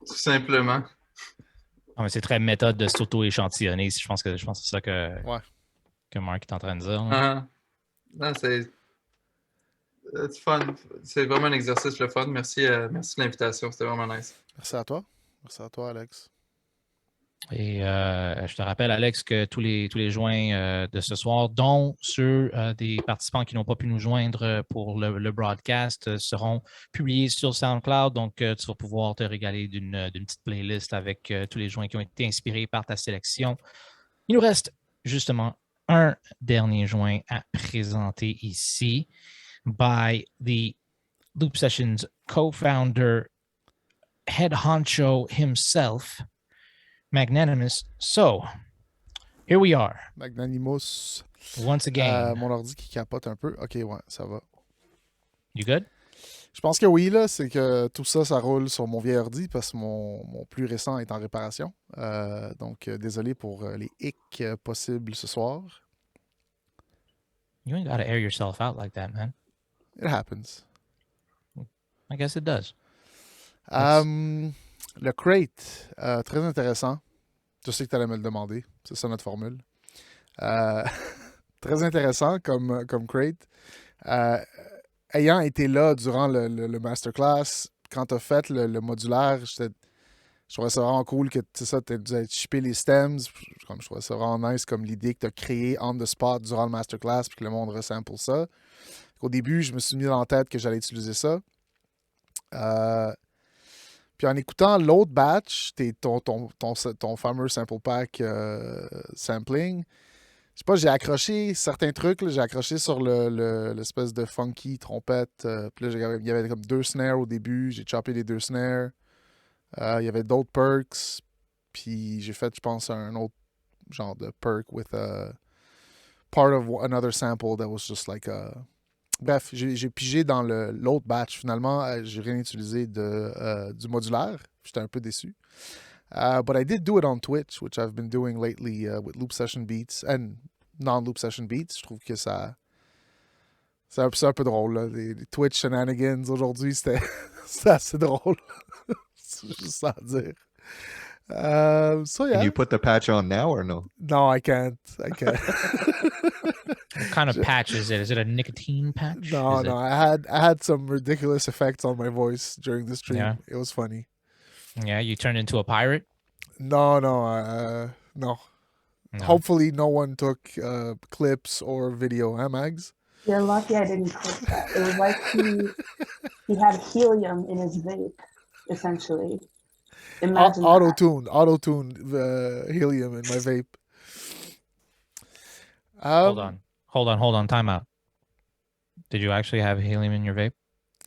tout simplement. Ah, mais c'est très méthode de s'auto-échantillonner. Je pense que c'est ça que Mark est en train de dire. Ah, non, c'est fun. C'est vraiment un exercice le fun. Merci de l'invitation. C'était vraiment nice. Merci à toi. Merci à toi, Alex. Et je te rappelle, Alex, que tous les joints de ce soir, dont ceux des participants qui n'ont pas pu nous joindre pour le broadcast, seront publiés sur SoundCloud. Donc, tu vas pouvoir te régaler d'une petite playlist avec tous les joints qui ont été inspirés par ta sélection. Il nous reste justement un dernier joint à présenter ici by the Loop Sessions co-founder, head honcho himself, Magnanimous. So, here we are. Magnanimous. Once again. Mon ordi qui capote un peu. OK, ouais, ça va. You good? Je pense que oui, là. C'est que tout ça, ça roule sur mon vieil ordi parce que mon plus récent est en réparation. Donc, désolé pour les hicks possibles ce soir. You ain't got to air yourself out like that, man. It happens. I guess it does. Le crate, très intéressant. Je sais que tu allais me le demander. C'est ça notre formule. Très intéressant comme crate. Ayant été là durant le masterclass, quand tu as fait le modulaire, je trouvais ça vraiment cool que tu aies shippé les stems. Je trouvais ça vraiment nice comme l'idée que tu as créée on the spot durant le masterclass puis que le monde resample ça. Au début, je me suis mis dans la tête que j'allais utiliser ça. Puis en écoutant l'autre batch, ton fameux sample pack sampling, je sais pas, j'ai accroché certains trucs. J'ai accroché sur l'espèce de funky trompette. Puis là, il y avait comme 2 snares au début. J'ai choppé les 2 snares. Il y avait d'autres perks. Puis j'ai fait, je pense, un autre genre de perk with part of another sample that was just like a... Bref, j'ai pigé dans l'autre batch. Finalement, j'ai rien utilisé du modulaire. J'étais un peu déçu. But I did do it on Twitch, which I've been doing lately with loop session beats and non-loop session beats. Je trouve que c'est un peu drôle. Là. Les Twitch shenanigans aujourd'hui, c'était assez drôle. C'est juste ça à dire. So yeah. Can you put the patch on now or no? No, I can't. What kind of patch is it? Is it a nicotine patch? No, I had some ridiculous effects on my voice during the stream. Yeah. It was funny. Yeah, you turned into a pirate? No. Hopefully no one took clips or video, huh, Mags? You're lucky I didn't click that. It was like he had helium in his vape, essentially. Imagine Auto-tuned helium in my vape. Hold on. Time out. Did you actually have helium in your vape?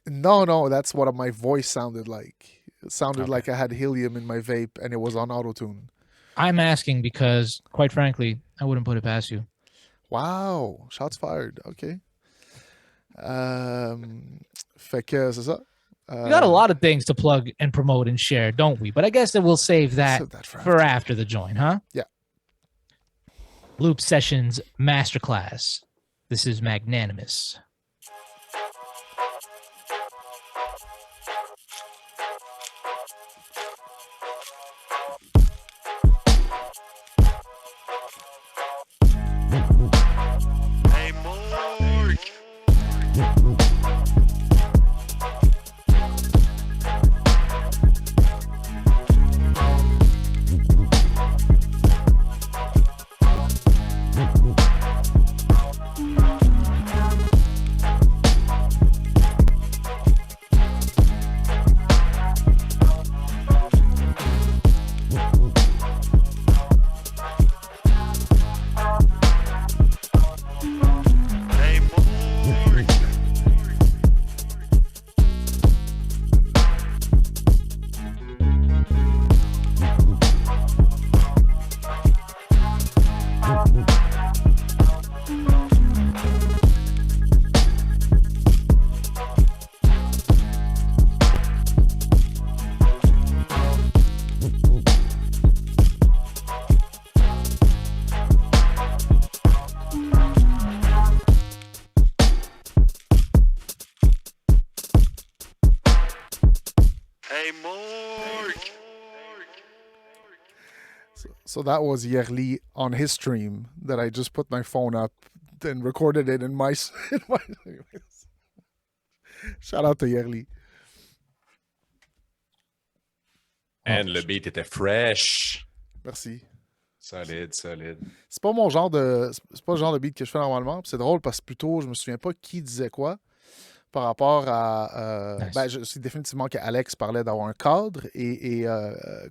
No, that's what my voice sounded like. It sounded like I had helium in my vape and it was on auto-tune. I'm asking because, quite frankly, I wouldn't put it past you. Wow, shots fired. Okay. Fait que c'est ça. We got a lot of things to plug and promote and share, don't we? But I guess that we'll save that for after the join, huh? Yeah. Loop Sessions Masterclass. This is Magnanimous. Hey, Mark. So that was Yerli on his stream that I just put my phone up and recorded it in my. Anyways. Shout out to Yerli. And le beat était fresh. Merci. Solide, solide. C'est pas mon genre de. C'est pas le genre de beat que je fais normalement. Puis c'est drôle parce que plutôt, je me souviens pas qui disait quoi par rapport à. Ben, je sais définitivement qu'Alex parlait d'avoir un cadre et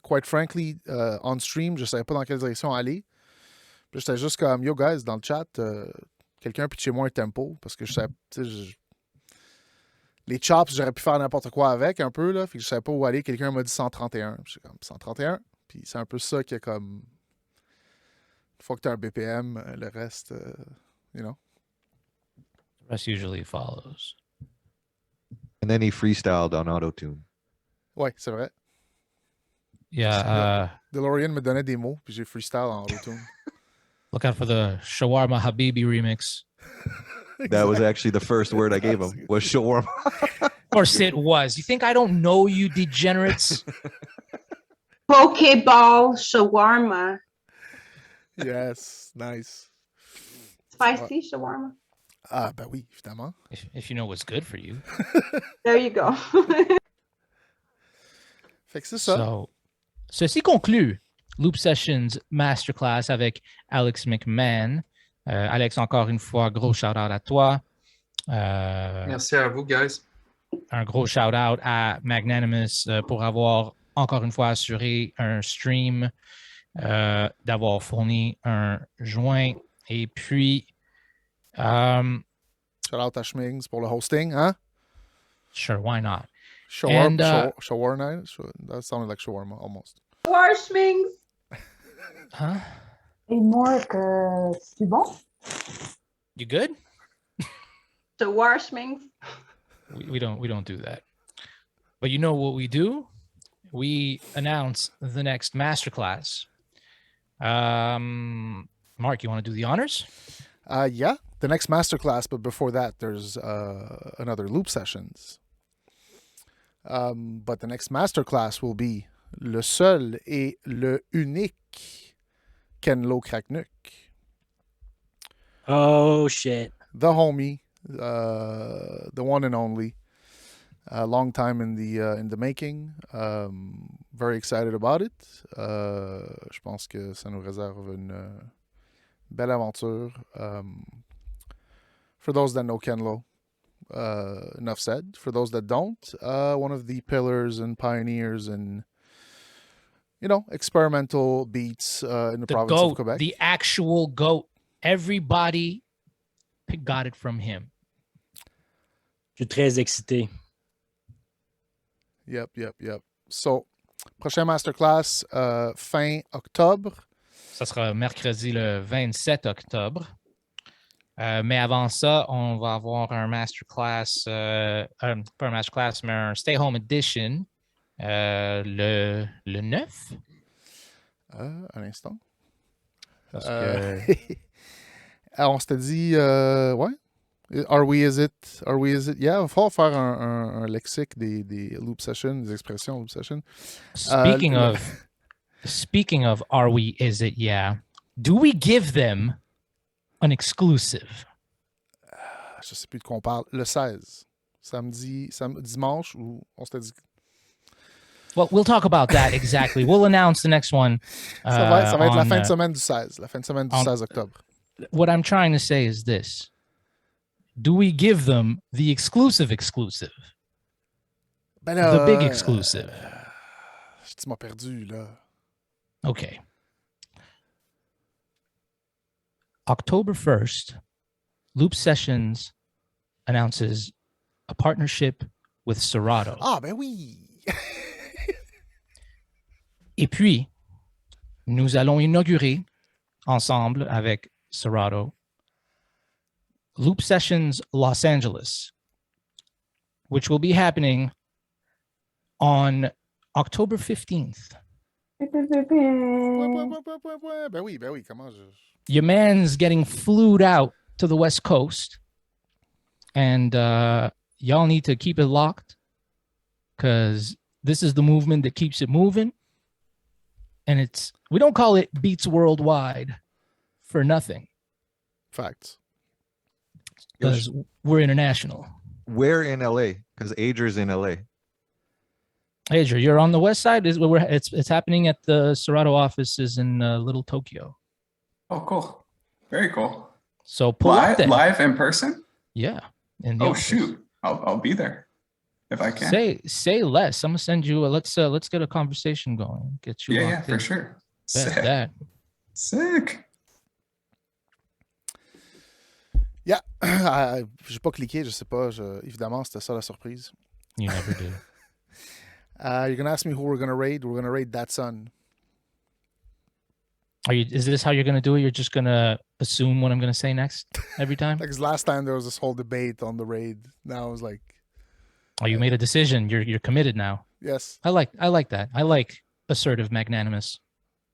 quite frankly, on stream, je savais pas dans quelle direction aller. Puis j'étais juste comme yo guys dans le chat, quelqu'un pitchez moi un tempo parce que je savais. Les chops, j'aurais pu faire n'importe quoi avec un peu, là. Fait que je savais pas où aller. Quelqu'un m'a dit 131. Je suis comme 131. Puis c'est un peu ça qui est comme. Une fois que tu as un BPM, le reste, you know. The rest usually follows. And then he freestyled on auto-tune. Ouais, c'est vrai. Yeah. DeLorean me donnait des mots, puis j'ai freestyle en auto-tune. Look out for the Shawarma Habibi remix. That was actually the first word I gave him, was shawarma. Of course it was. You think I don't know, you degenerates? Pokeball shawarma. Yes, nice. Spicy shawarma. Ah, ben oui, évidemment. If you know what's good for you. There you go. Fait que c'est ça. So, ceci conclut Loop Sessions Masterclass avec Alex McMahon. Alex, encore une fois, gros shout-out à toi. Merci à vous, guys. Un gros shout-out à Magnanimous pour avoir, encore une fois, assuré un stream, d'avoir fourni un joint. Et puis... shout-out à Schmings pour le hosting, hein? Sure, why not? Shawarma? That sounded like shawarma, almost. Warshmings. Huh? Et Mark, c'est bon? You good? The Warshmings. We don't do that. But you know what we do? We announce the next masterclass. Mark, you want to do the honors? Yeah, the next masterclass, but before that, there's another loop sessions. But the next masterclass will be le seul et le unique Kenlo Kraknuk. Oh, shit. The homie, the one and only. Long time in the making. Very excited about it. Je pense que ça nous réserve une belle aventure. For those that know Kenlo, enough said. For those that don't, one of the pillars and pioneers and experimental beats in the province goat, of Quebec. The actual goat. Everybody got it from him. Je suis très excité. Yep. So, prochain masterclass, fin octobre. Ça sera mercredi le 27 octobre. Mais avant ça, on va avoir un masterclass, pas un masterclass, mais un Stay Home Edition le 9. Un instant. Parce que... on s'était dit, ouais. Are we, is it? Yeah, il va falloir faire un lexique des loop sessions, des expressions loop session. Speaking of are we, is it, yeah, do we give them an exclusive? Je sais plus de quoi on parle. Le 16. Dimanche, ou on s'était dit... Well, we'll talk about that exactly. We'll announce the next one. Ça va être la fin de semaine du 16. La fin de semaine du 16 octobre. What I'm trying to say is this. Do we give them the exclusive? Ben là, the big exclusive. Tu m'as perdu, là. Okay. October 1st, Loop Sessions announces a partnership with Serato. Ah, ben oui! Et puis, nous allons inaugurer ensemble avec Serato Loop Sessions Los Angeles, which will be happening on October 15th. Ben oui, comment je... Your man's getting flued out to the West Coast, and y'all need to keep it locked because this is the movement that keeps it moving. And we don't call it Beats Worldwide for nothing. Facts. Because we're international. Where in LA? Because Adria's in LA. Adria, you're on the west side. It's happening at the Serato offices in Little Tokyo. Oh, cool. Very cool. So pull up there. Live in person? Yeah. Oh, shoot. I'll be there if I can. Say less. I'm gonna send you let's get a conversation going. Get you Yeah, for sure. Sick. Sick. Yeah, j'ai pas cliqué, je sais pas. Évidemment, c'était ça la surprise. You never did. You're gonna ask me who we're gonna raid. We're gonna raid That Son. Is this how you're gonna do it? You're just gonna assume what I'm gonna say next every time? Because last time there was this whole debate on the raid. Now I was like, oh, you made a decision. You're committed now. Yes. I like that. I like assertive, magnanimous,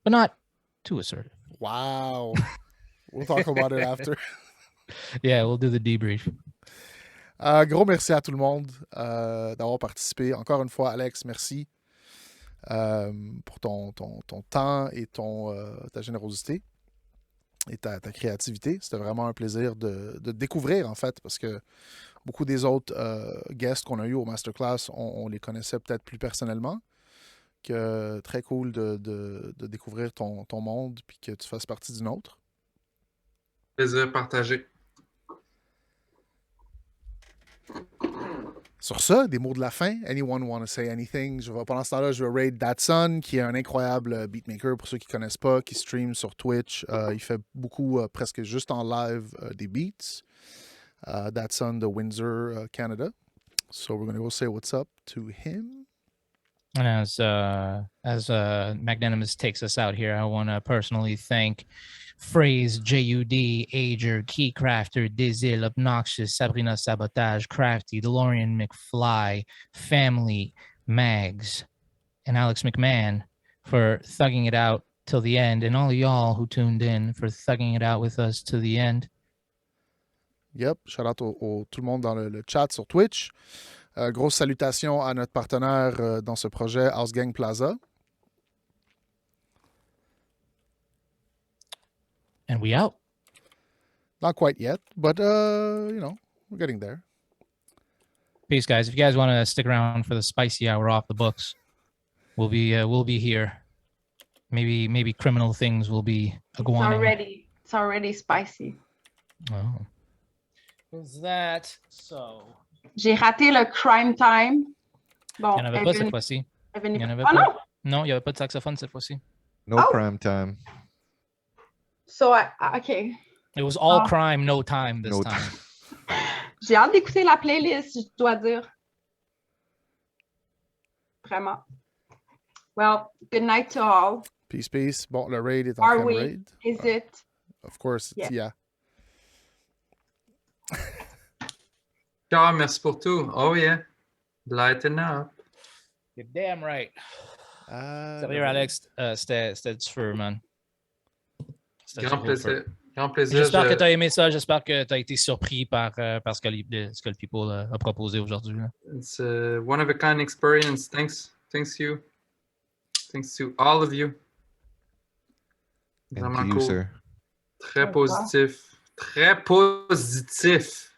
but not too assertive. Wow. We'll talk about it after. Yeah, we'll do the debrief. Gros merci à tout le monde d'avoir participé. Encore une fois, Alex, merci pour ton temps et ta générosité et ta créativité. C'était vraiment un plaisir de découvrir, en fait, parce que beaucoup des autres guests qu'on a eu au Masterclass, on les connaissait peut-être plus personnellement. Que très cool de découvrir ton monde puis que tu fasses partie du nôtre. Plaisir partagé. Sur ça, des mots de la fin. Anyone want to say anything? Pendant ce temps-là, je vais raid That Son, qui est un incroyable beatmaker, pour ceux qui ne connaissent pas, qui stream sur Twitch. Il fait beaucoup, presque juste en live, des beats. That Son de Windsor, Canada. So we're going to go say what's up to him. And as Magnanimous takes us out here, I want to personally thank Phrase, JUD, Ager, Keycrafter, Dizil, Obnoxious, Sabrina Sabotage, Crafty, DeLorean McFly, Family, Mags, and Alex McMahon for thugging it out till the end, and all of y'all who tuned in for thugging it out with us to the end. Yep, shout out tout le monde dans le chat sur Twitch. Grosse salutation à notre partenaire dans ce projet, Ausgang Plaza. And we out. Not quite yet, but we're getting there. Peace, guys. If you guys want to stick around for the spicy hour off the books, we'll be here. Maybe criminal things will be iguaning. It's already spicy. Oh. Is that so? J'ai raté le crime time. Bon, Il n'y en avait pas cette fois-ci. Non? Non, il n'y avait pas de saxophone cette fois-ci. No crime time. So, okay. It was all crime, no time this time. J'ai hâte d'écouter la playlist, je dois dire. Vraiment. Well, good night to all. Peace. Bon, le raid est en train de raid. Is it? Of course, yeah. Ciao, merci pour tout. Oh yeah. Lighten up. You're damn right. Sérieux, Alex, c'était du feu, man. Grand plaisir. Grand plaisir. J'espère que tu as aimé ça. J'espère que tu as été surpris par ce que le people a proposé aujourd'hui. It's a one-of-a-kind experience. Thanks you. Thanks to all of you. And Vraiment to you, cool. sir. Très positif. Très positif.